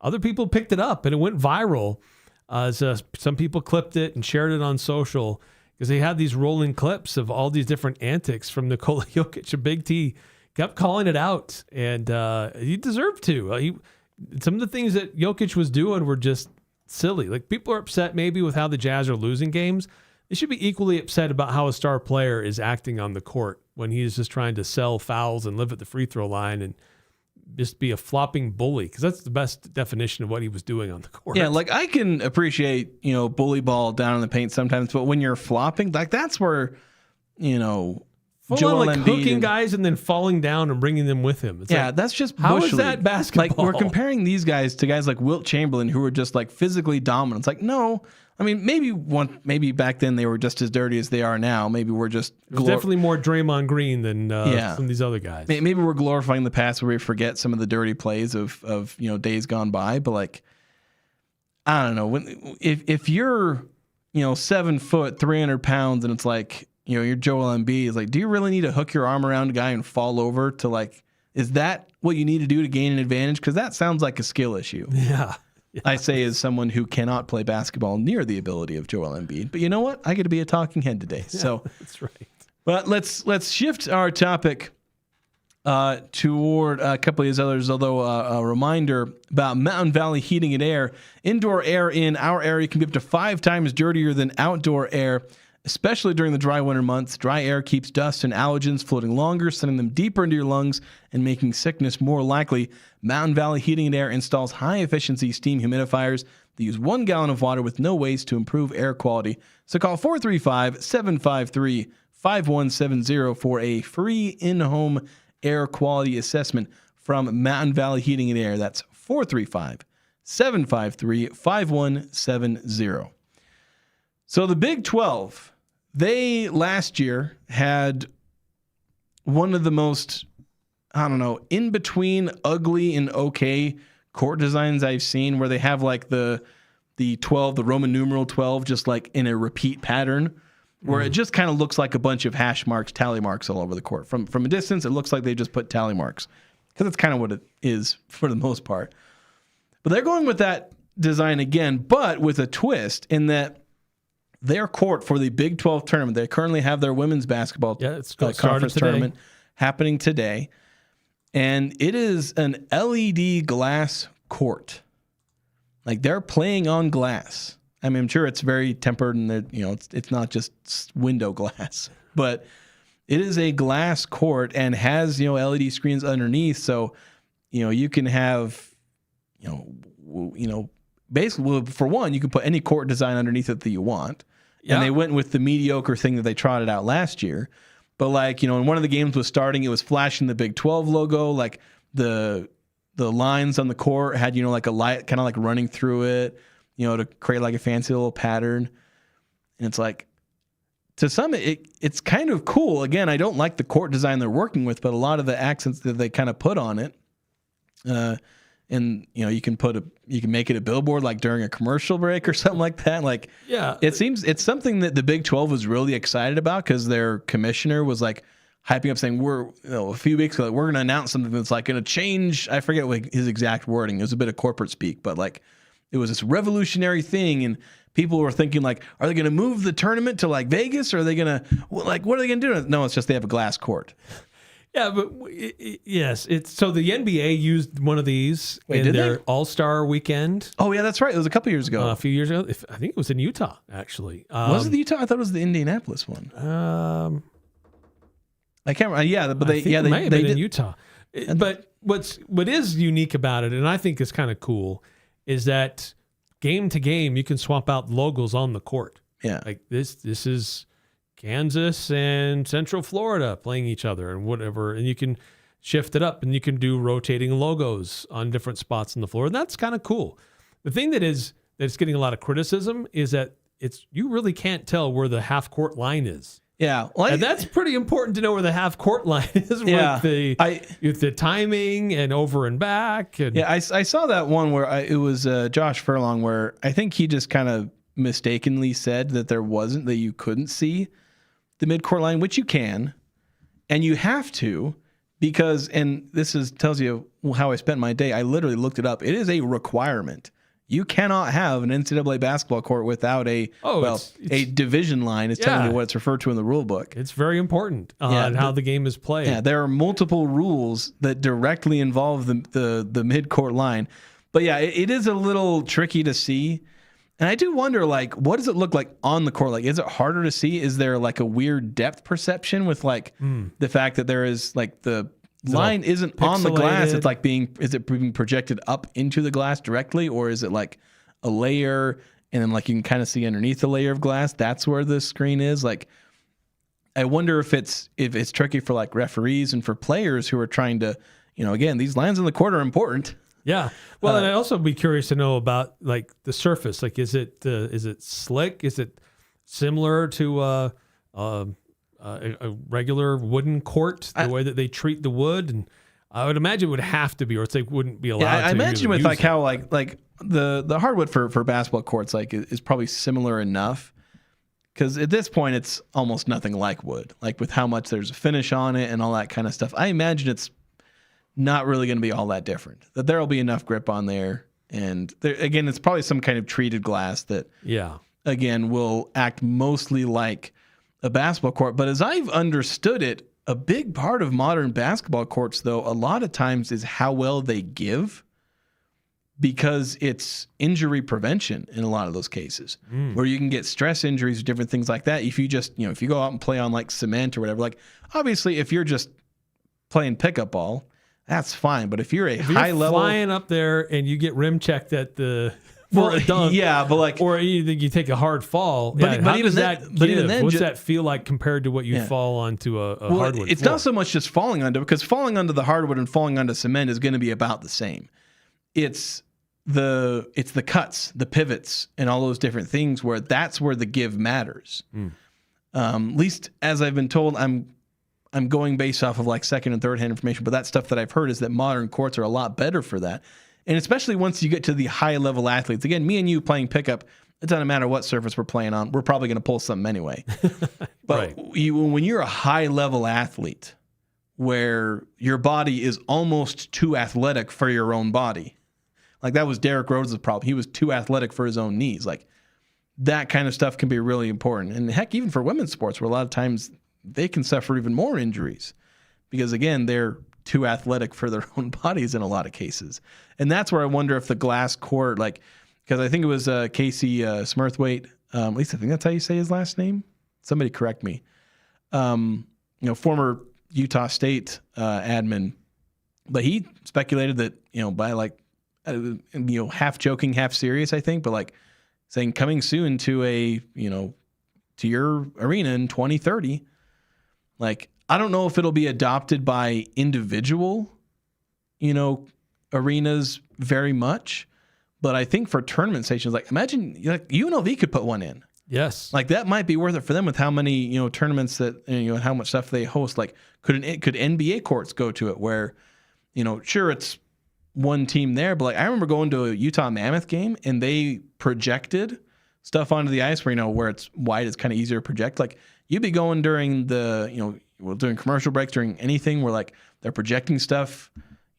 other people picked it up and it went viral. Some people clipped it and shared it on social because they had these rolling clips of all these different antics from Nikola Jokic. And Big T kept calling it out, and he deserved to. Some of the things that Jokic was doing were just silly. Like people are upset maybe with how the Jazz are losing games. They should be equally upset about how a star player is acting on the court when he's just trying to sell fouls and live at the free throw line and just be a flopping bully, because that's the best definition of what he was doing on the court. Yeah, like I can appreciate, bully ball down in the paint sometimes, but when you're flopping, like that's where, Joel like Embiid hooking guys and then falling down and bringing them with him. It's like, that's just how bush is that league. basketball? Like we're comparing these guys to guys like Wilt Chamberlain who were just like physically dominant. It's like, no. I mean, maybe back then they were just as dirty as they are now. Maybe we're just definitely more Draymond Green than some of these other guys. Maybe we're glorifying the past where we forget some of the dirty plays of days gone by. But like, I don't know, if you're 7 foot, 300 pounds, and it's like you're Joel Embiid, it's like, do you really need to hook your arm around a guy and fall over to like? Is that what you need to do to gain an advantage? Because that sounds like a skill issue. Yeah. I say as someone who cannot play basketball near the ability of Joel Embiid. But you know what? I get to be a talking head today. So that's right. But let's shift our topic toward a couple of these others, although a reminder about Mountain Valley Heating and Air. Indoor air in our area can be up to 5 times dirtier than outdoor air, especially during the dry winter months. Dry air keeps dust and allergens floating longer, sending them deeper into your lungs and making sickness more likely. Mountain Valley Heating and Air installs high-efficiency steam humidifiers that use 1 gallon of water with no waste to improve air quality. So call 435-753-5170 for a free in-home air quality assessment from Mountain Valley Heating and Air. That's 435-753-5170. So the Big 12, they last year had one of the most, in between ugly and okay court designs I've seen, where they have like the the 12, the Roman numeral 12, just like in a repeat pattern, where it just kind of looks like a bunch of hash marks, tally marks all over the court. From a distance, it looks like they just put tally marks, because that's kind of what it is for the most part. But they're going with that design again, but with a twist in that their court for the Big 12 tournament, they currently have their women's basketball conference tournament happening today. And it is an LED glass court. Like, they're playing on glass. I mean, I'm sure it's very tempered and it's not just window glass, but it is a glass court and has, LED screens underneath. So, you can have, basically, for one, you can put any court design underneath it that you want. Yeah. And they went with the mediocre thing that they trotted out last year. But when one of the games was starting, it was flashing the Big 12 logo. Like the lines on the court had, like a light kind of like running through it, to create like a fancy little pattern. And it's like, to some, it's kind of cool. Again, I don't like the court design they're working with, but a lot of the accents that they kind of put on it, and you can make it a billboard like during a commercial break or something like that. Like, yeah, it seems it's something that the Big 12 was really excited about, because their commissioner was like hyping up, saying a few weeks ago, we're going to announce something that's like going to change. I forget what his exact wording. It was a bit of corporate speak, but like it was this revolutionary thing, and people were thinking like, are they going to move the tournament to like Vegas, or are they going to what are they going to do? No, it's just they have a glass court. Yeah, but yes, so the NBA used one of these in their All-Star weekend. Oh yeah, that's right. It was a couple years ago. A few years ago, I think it was in Utah, actually. Was it the Utah? I thought it was the Indianapolis one. I can't remember. Yeah, but they may have been in Utah. But what is unique about it, and I think is kind of cool, is that game to game you can swap out logos on the court. Yeah, like this is Kansas and Central Florida playing each other and whatever, and you can shift it up and you can do rotating logos on different spots on the floor. And that's kind of cool. The thing that's getting a lot of criticism is that you really can't tell where the half court line is. Yeah, and that's pretty important to know where the half court line is. Yeah, with the timing and over and back. And yeah, I saw that one where it was Josh Furlong, where I think he just kind of mistakenly said that you couldn't see the midcourt line, which you can, and you have to, because, and this tells you how I spent my day. I literally looked it up. It is a requirement. You cannot have an NCAA basketball court without a division line. Is technically what it's referred to in the rule book. It's very important on how the game is played. Yeah, there are multiple rules that directly involve the midcourt line. But yeah, it is a little tricky to see. And I do wonder, like, what does it look like on the court? Like, is it harder to see? Is there like a weird depth perception with like the fact that there is like the line isn't on the glass? It's like is it being projected up into the glass directly, or is it like a layer and then like you can kind of see underneath the layer of glass? That's where the screen is. Like, I wonder if it's tricky for like referees and for players who are trying to, again, these lines on the court are important. Yeah. Well, and I'd also be curious to know about like the surface. Like, is it slick? Is it similar to a regular wooden court, the way that they treat the wood? And I would imagine it would have to be, or they wouldn't be allowed. Yeah, I imagine with like how like the hardwood for basketball courts like is probably similar enough, because at this point it's almost nothing like wood. Like with how much there's a finish on it and all that kind of stuff, I imagine it's not really going to be all that different. That there will be enough grip on there, and again, it's probably some kind of treated glass that, again, will act mostly like a basketball court. But as I've understood it, a big part of modern basketball courts, though, a lot of times is how well they give, because it's injury prevention in a lot of those cases, where you can get stress injuries or different things like that. If you just, if you go out and play on like cement or whatever, like obviously if you're just playing pickup ball, that's fine. But if you're high level flying up there and you get rim checked at the for a dunk, but like, or you take a hard fall, but even then, what's that feel like compared to what you fall onto a hardwood? It's floor? not so much just falling onto, because falling onto the hardwood and falling onto cement is going to be about the same. It's the cuts, the pivots, and all those different things that's where the give matters. At least as I've been told, I'm going based off of like second and third hand information, but that stuff that I've heard is that modern courts are a lot better for that. And especially once you get to the high level athletes, again, me and you playing pickup, it doesn't matter what surface we're playing on. We're probably going to pull something anyway. But when you're a high level athlete where your body is almost too athletic for your own body, like that was Derrick Rose' problem. He was too athletic for his own knees. Like that kind of stuff can be really important. And heck, even for women's sports, where a lot of times they can suffer even more injuries because, again, they're too athletic for their own bodies in a lot of cases. And that's where I wonder if the glass court, like, because I think it was Casey Smurthwaite, at least I think that's how you say his last name. Somebody correct me. Former Utah State admin, but he speculated that, by like, half joking, half serious, I think, but like saying coming soon to to your arena in 2030. Like, I don't know if it'll be adopted by individual, arenas very much, but I think for tournament stations, like imagine like UNLV could put one in. Yes. Like that might be worth it for them with how many, tournaments that, and how much stuff they host. Like could NBA courts go to it where, sure it's one team there, but like I remember going to a Utah Mammoth game and they projected stuff onto the ice where, where it's wide, it's kind of easier to project. Like you'd be going during the, during commercial breaks, during anything where like they're projecting stuff,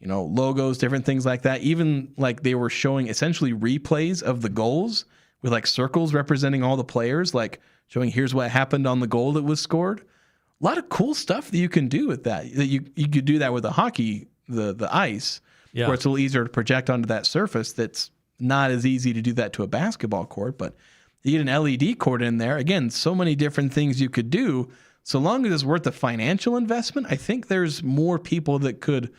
logos, different things like that. Even like they were showing essentially replays of the goals with like circles representing all the players, like showing here's what happened on the goal that was scored. A lot of cool stuff that you can do with that. You could do that with the hockey, the ice, where it's a little easier to project onto that surface. That's not as easy to do that to a basketball court, but you get an LED court in there. Again, so many different things you could do. So long as it's worth the financial investment, I think there's more people that could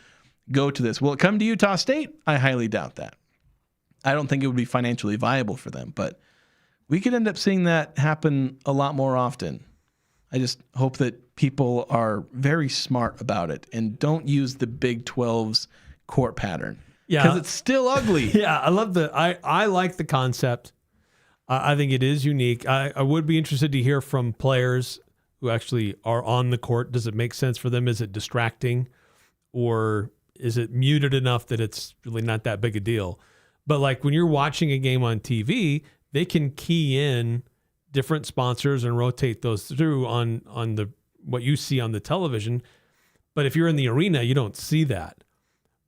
go to this. Will it come to Utah State? I highly doubt that. I don't think it would be financially viable for them, but we could end up seeing that happen a lot more often. I just hope that people are very smart about it and don't use the Big 12's court pattern. Yeah. Because it's still ugly. Yeah, I like the concept. I think it is unique. I would be interested to hear from players who actually are on the court. Does it make sense for them? Is it distracting? Or is it muted enough that it's really not that big a deal? But like when you're watching a game on TV, they can key in different sponsors and rotate those through on what you see on the television. But if you're in the arena, you don't see that.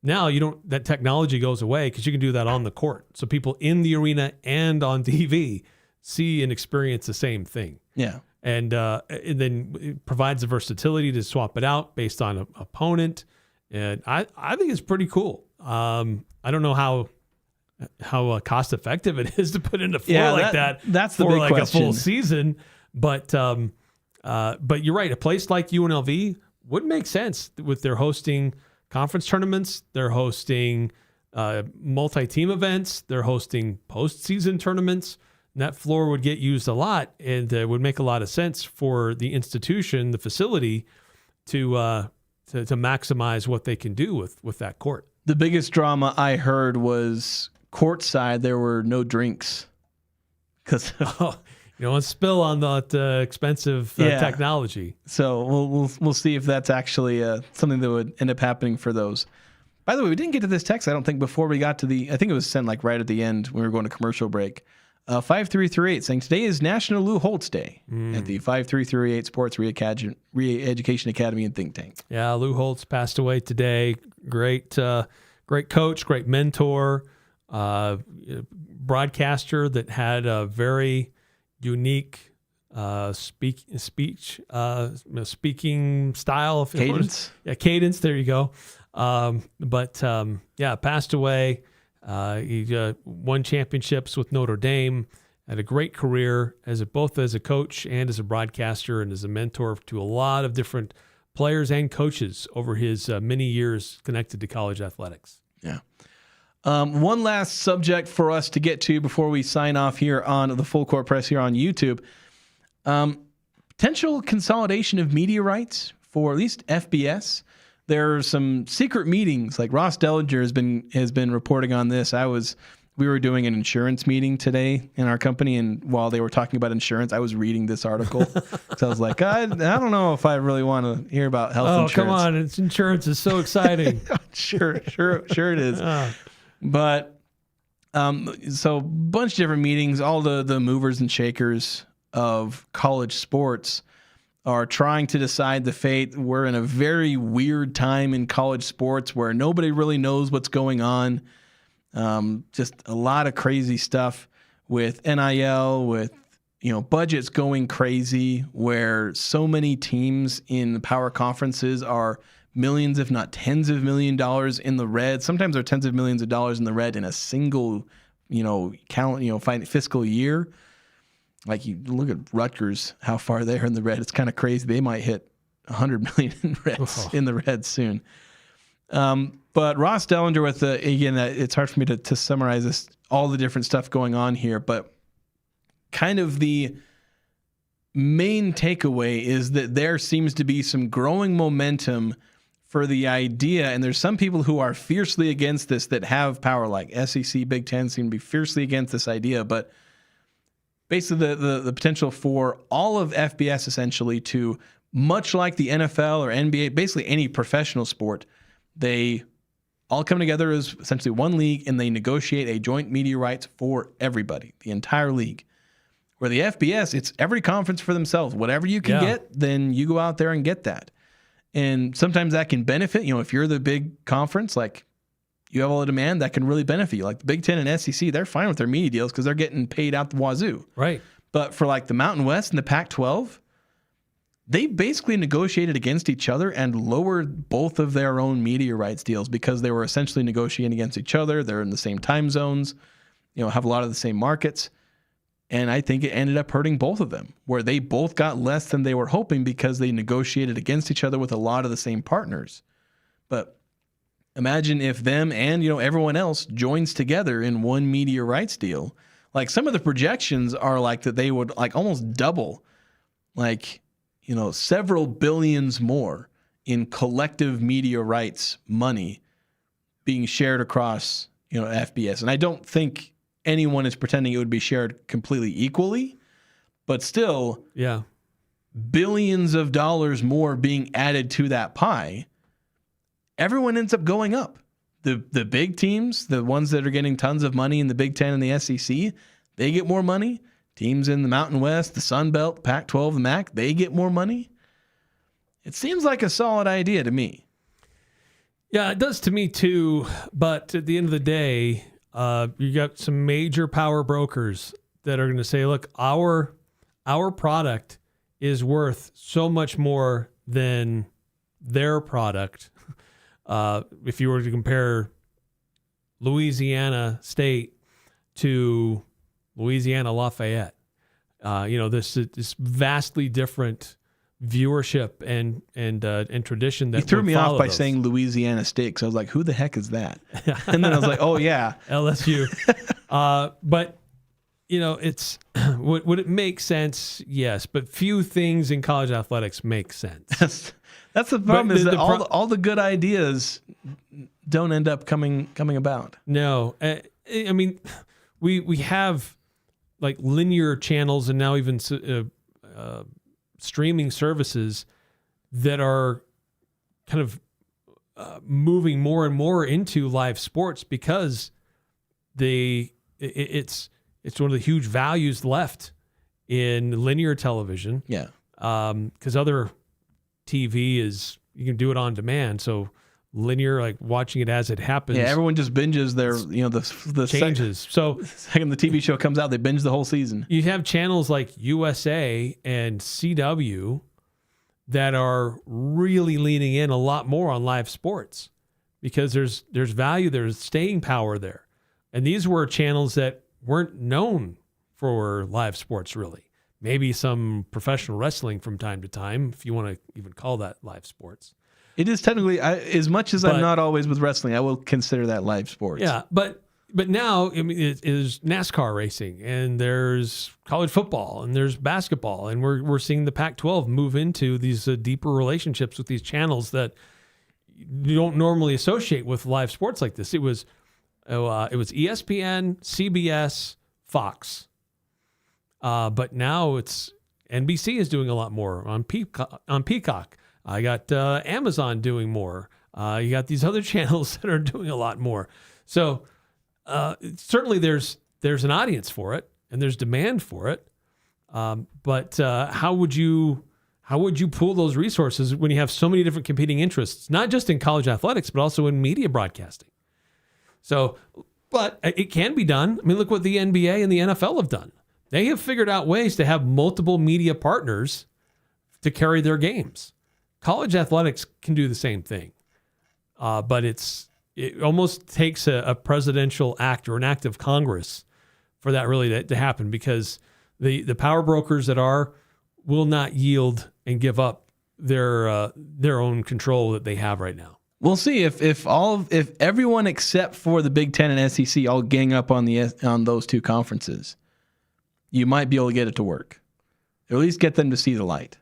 Now that technology goes away because you can do that on the court. So people in the arena and on TV see and experience the same thing. Yeah. And then it provides the versatility to swap it out based on an opponent. And I think it's pretty cool. I don't know how cost effective it is to put in a floor like that. That's the for big like question. A full season. But you're right. A place like UNLV would make sense with their hosting conference tournaments. They're hosting multi-team events. They're hosting postseason tournaments. And that floor would get used a lot, and it would make a lot of sense for the institution, the facility, to maximize what they can do with that court. The biggest drama I heard was courtside. There were no drinks because you don't want to spill on that expensive technology. So we'll see if that's actually something that would end up happening for those. By the way, we didn't get to this text, I don't think, before we got to I think it was sent like right at the end when we were going to commercial break. 5338 saying today is National Lou Holtz Day at the 5338 Sports Re-Education Academy and Think Tank. Yeah, Lou Holtz passed away today. Great coach, great mentor, broadcaster that had a very unique speaking style. Cadence. Cadence. There you go. Passed away. He won championships with Notre Dame, had a great career both as a coach and as a broadcaster and as a mentor to a lot of different players and coaches over his many years connected to college athletics. Yeah. One last subject for us to get to before we sign off here on the Full Court Press here on YouTube. Potential consolidation of media rights for at least FBS. There are some secret meetings, like Ross Dellinger has been reporting on this. We were doing an insurance meeting today in our company, and while they were talking about insurance, I was reading this article. So I was like, I don't know if I really want to hear about health insurance. Oh, come on. Insurance is so exciting. Sure it is. But so a bunch of different meetings, all the movers and shakers of college sports are trying to decide the fate. We're in a very weird time in college sports where nobody really knows what's going on. Just a lot of crazy stuff with NIL, with budgets going crazy, where so many teams in the power conferences are millions, if not tens of $millions in the red. Sometimes they're tens of millions of dollars in the red in a single, fiscal year. Like you look at Rutgers, how far they're in the red. It's kind of crazy. They might hit 100 million in the red soon. But Ross Dellinger with it's hard for me to summarize this, all the different stuff going on here, but kind of the main takeaway is that there seems to be some growing momentum for the idea, and there's some people who are fiercely against this that have power, like SEC, Big Ten seem to be fiercely against this idea, but basically the potential for all of FBS essentially to, much like the NFL or NBA, basically any professional sport, they all come together as essentially one league and they negotiate a joint media rights for everybody, the entire league. Where the FBS, it's every conference for themselves. Whatever you can get, then you go out there and get that. And sometimes that can benefit, if you're the big conference, like you have all the demand, that can really benefit you. Like the Big Ten and SEC, they're fine with their media deals because they're getting paid out the wazoo. Right. But for like the Mountain West and the Pac-12, they basically negotiated against each other and lowered both of their own media rights deals because they were essentially negotiating against each other. They're in the same time zones, have a lot of the same markets. And I think it ended up hurting both of them, where they both got less than they were hoping because they negotiated against each other with a lot of the same partners. But imagine if them and everyone else joins together in one media rights deal. Like some of the projections are like that they would like almost double, like several billions more in collective media rights money being shared across FBS. And I don't think anyone is pretending it would be shared completely equally, but still, billions of dollars more being added to that pie. Everyone ends up going up. The big teams, the ones that are getting tons of money in the Big Ten and the SEC, they get more money. Teams in the Mountain West, the Sun Belt, Pac-12, the MAC, they get more money. It seems like a solid idea to me. Yeah, it does to me too. But at the end of the day, you got some major power brokers that are going to say, look, our product is worth so much more than their product. If you were to compare Louisiana State to Louisiana Lafayette, this vastly different viewership and tradition that you threw me off by those. saying Louisiana State, because I was like, who the heck is that? And then I was like, oh yeah, LSU. But it's would it make sense? Yes, but few things in college athletics make sense. That's the problem, is that all the good ideas don't end up coming about. No, I mean, we have like linear channels and now even streaming services that are kind of moving more and more into live sports because it's one of the huge values left in linear television. Yeah. Because other TV is, you can do it on demand. So linear, like watching it as it happens. Yeah, everyone just binges their, the changes. So second the TV show comes out, they binge the whole season. You have channels like USA and CW that are really leaning in a lot more on live sports because there's value, there's staying power there. And these were channels that weren't known for live sports really. Maybe some professional wrestling from time to time, if you want to even call that live sports. It is technically, as much as I'm not always with wrestling, I will consider that live sports. Yeah, but now I mean, it is NASCAR racing, and there's college football, and there's basketball, and we're seeing the Pac-12 move into these deeper relationships with these channels that you don't normally associate with live sports like this. It was ESPN, CBS, Fox, but now it's NBC is doing a lot more on Peacock. I got Amazon doing more. You got these other channels that are doing a lot more. So certainly there's an audience for it and there's demand for it. But how would you pool those resources when you have so many different competing interests, not just in college athletics, but also in media broadcasting? So, but it can be done. I mean, look what the NBA and the NFL have done. They have figured out ways to have multiple media partners to carry their games. College athletics can do the same thing. But it almost takes a presidential act or an act of Congress for that really to happen, because the power brokers will not yield and give up their own control that they have right now. We'll see if everyone except for the Big Ten and SEC all gang up on those two conferences, you might be able to get it to work, or at least get them to see the light.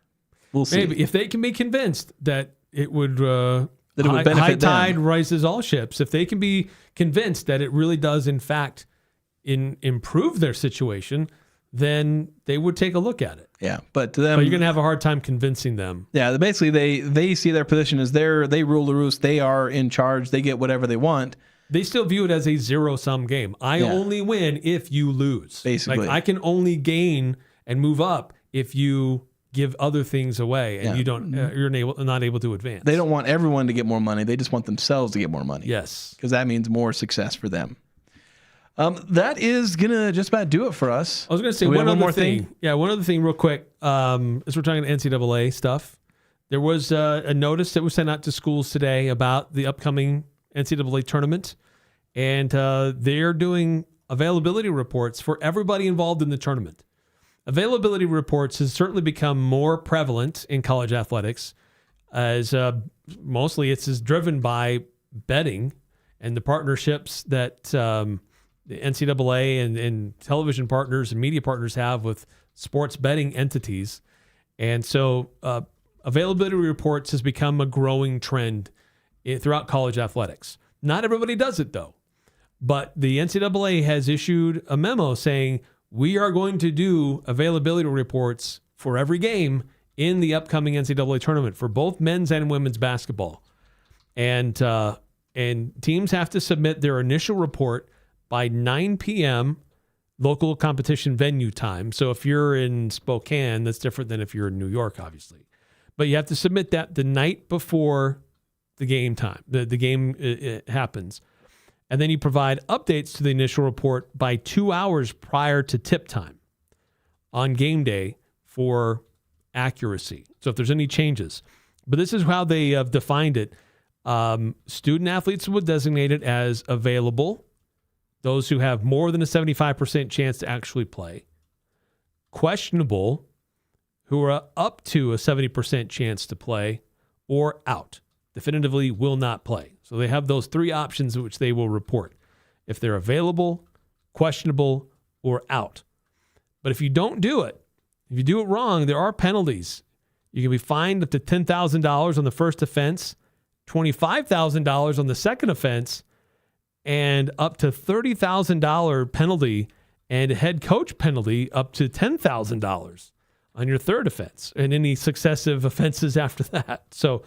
We'll see. Maybe if they can be convinced that it would benefit high tide them. Rises all ships. If they can be convinced that it really does, in fact, improve their situation, then they would take a look at it. Yeah, but to them, but you're going to have a hard time convincing them. Yeah, basically they see their position as they rule the roost. They are in charge. They get whatever they want. They still view it as a zero-sum game. I only win if you lose. Basically, like I can only gain and move up if you give other things away and you don't. You're not able to advance. They don't want everyone to get more money. They just want themselves to get more money. Yes, because that means more success for them. That is gonna just about do it for us. I was gonna say one more thing. Yeah, one other thing real quick. As we're talking NCAA stuff, there was a notice that was sent out to schools today about the upcoming NCAA tournament, and they're doing availability reports for everybody involved in the tournament. Availability reports has certainly become more prevalent in college athletics, as mostly it's driven by betting and the partnerships that the NCAA and television partners and media partners have with sports betting entities. And so availability reports has become a growing trend throughout college athletics. Not everybody does it, though. But the NCAA has issued a memo saying we are going to do availability reports for every game in the upcoming NCAA tournament for both men's and women's basketball. And teams have to submit their initial report by 9 p.m. local competition venue time. So if you're in Spokane, that's different than if you're in New York, obviously. But you have to submit that the night before the game time, the game it happens. And then you provide updates to the initial report by 2 hours prior to tip time on game day for accuracy. So if there's any changes. But this is how they have defined it. Student athletes would designate it as available, those who have more than a 75% chance to actually play. Questionable, who are up to a 70% chance to play, or out. Definitively will not play. So they have those three options which they will report. If they're available, questionable, or out. But if you don't do it, if you do it wrong, there are penalties. You can be fined up to $10,000 on the first offense, $25,000 on the second offense, and up to $30,000 penalty and a head coach penalty up to $10,000 on your third offense and any successive offenses after that. So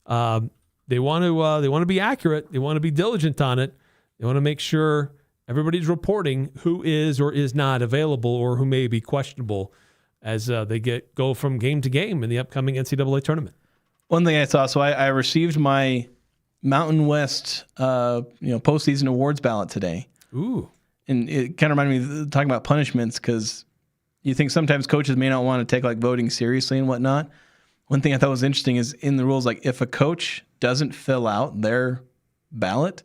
they want to be accurate. They want to be diligent on it. They want to make sure everybody's reporting who is or is not available or who may be questionable as they go from game to game in the upcoming NCAA tournament. One thing I saw, so I received my Mountain West postseason awards ballot today. Ooh. And it kind of reminded me of talking about punishments, because you think sometimes coaches may not want to take like voting seriously and whatnot. One thing I thought was interesting is in the rules, like if a coach doesn't fill out their ballot,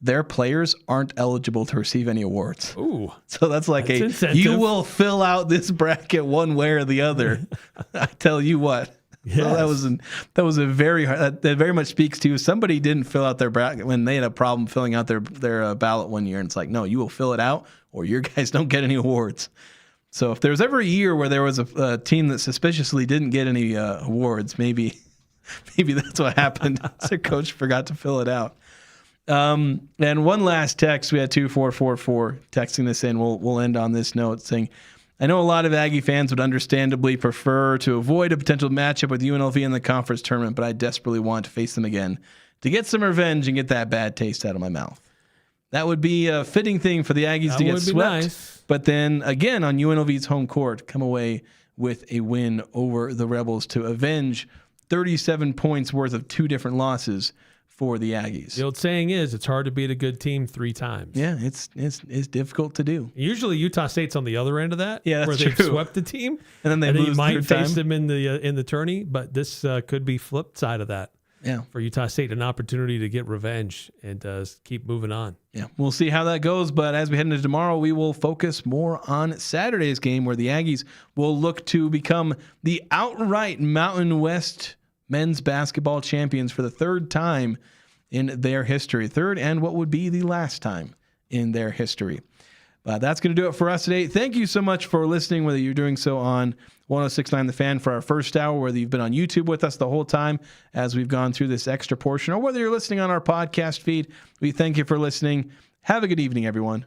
their players aren't eligible to receive any awards. Ooh. So that's incentive. You will fill out this bracket one way or the other. I tell you what. Yes. So that was a very hard, that very much speaks to somebody didn't fill out their bracket when they had a problem filling out their ballot one year, and it's like, no, you will fill it out or your guys don't get any awards. So if there was ever a year where there was a team that suspiciously didn't get any awards, maybe that's what happened. Their coach forgot to fill it out. And one last text, we had 2444 texting this in. We'll end on this note saying, I know a lot of Aggie fans would understandably prefer to avoid a potential matchup with UNLV in the conference tournament, but I desperately want to face them again to get some revenge and get that bad taste out of my mouth. That would be a fitting thing for the Aggies to get swept. Nice. But then again, on UNLV's home court, come away with a win over the Rebels to avenge 37 points worth of 2 different losses for the Aggies. The old saying is, it's hard to beat a good team 3 times. Yeah, it's difficult to do. Usually Utah State's on the other end of that, yeah, that's where they've true. swept the team, and then you might face them in the tourney. But this could be flipped side of that. Yeah, for Utah State, an opportunity to get revenge and keep moving on. Yeah, we'll see how that goes. But as we head into tomorrow, we will focus more on Saturday's game, where the Aggies will look to become the outright Mountain West men's basketball champions for the 3rd time in their history. 3rd and what would be the last time in their history. But that's going to do it for us today. Thank you so much for listening, whether you're doing so on 106.9 The Fan for our first hour, whether you've been on YouTube with us the whole time as we've gone through this extra portion, or whether you're listening on our podcast feed. We thank you for listening. Have a good evening, everyone.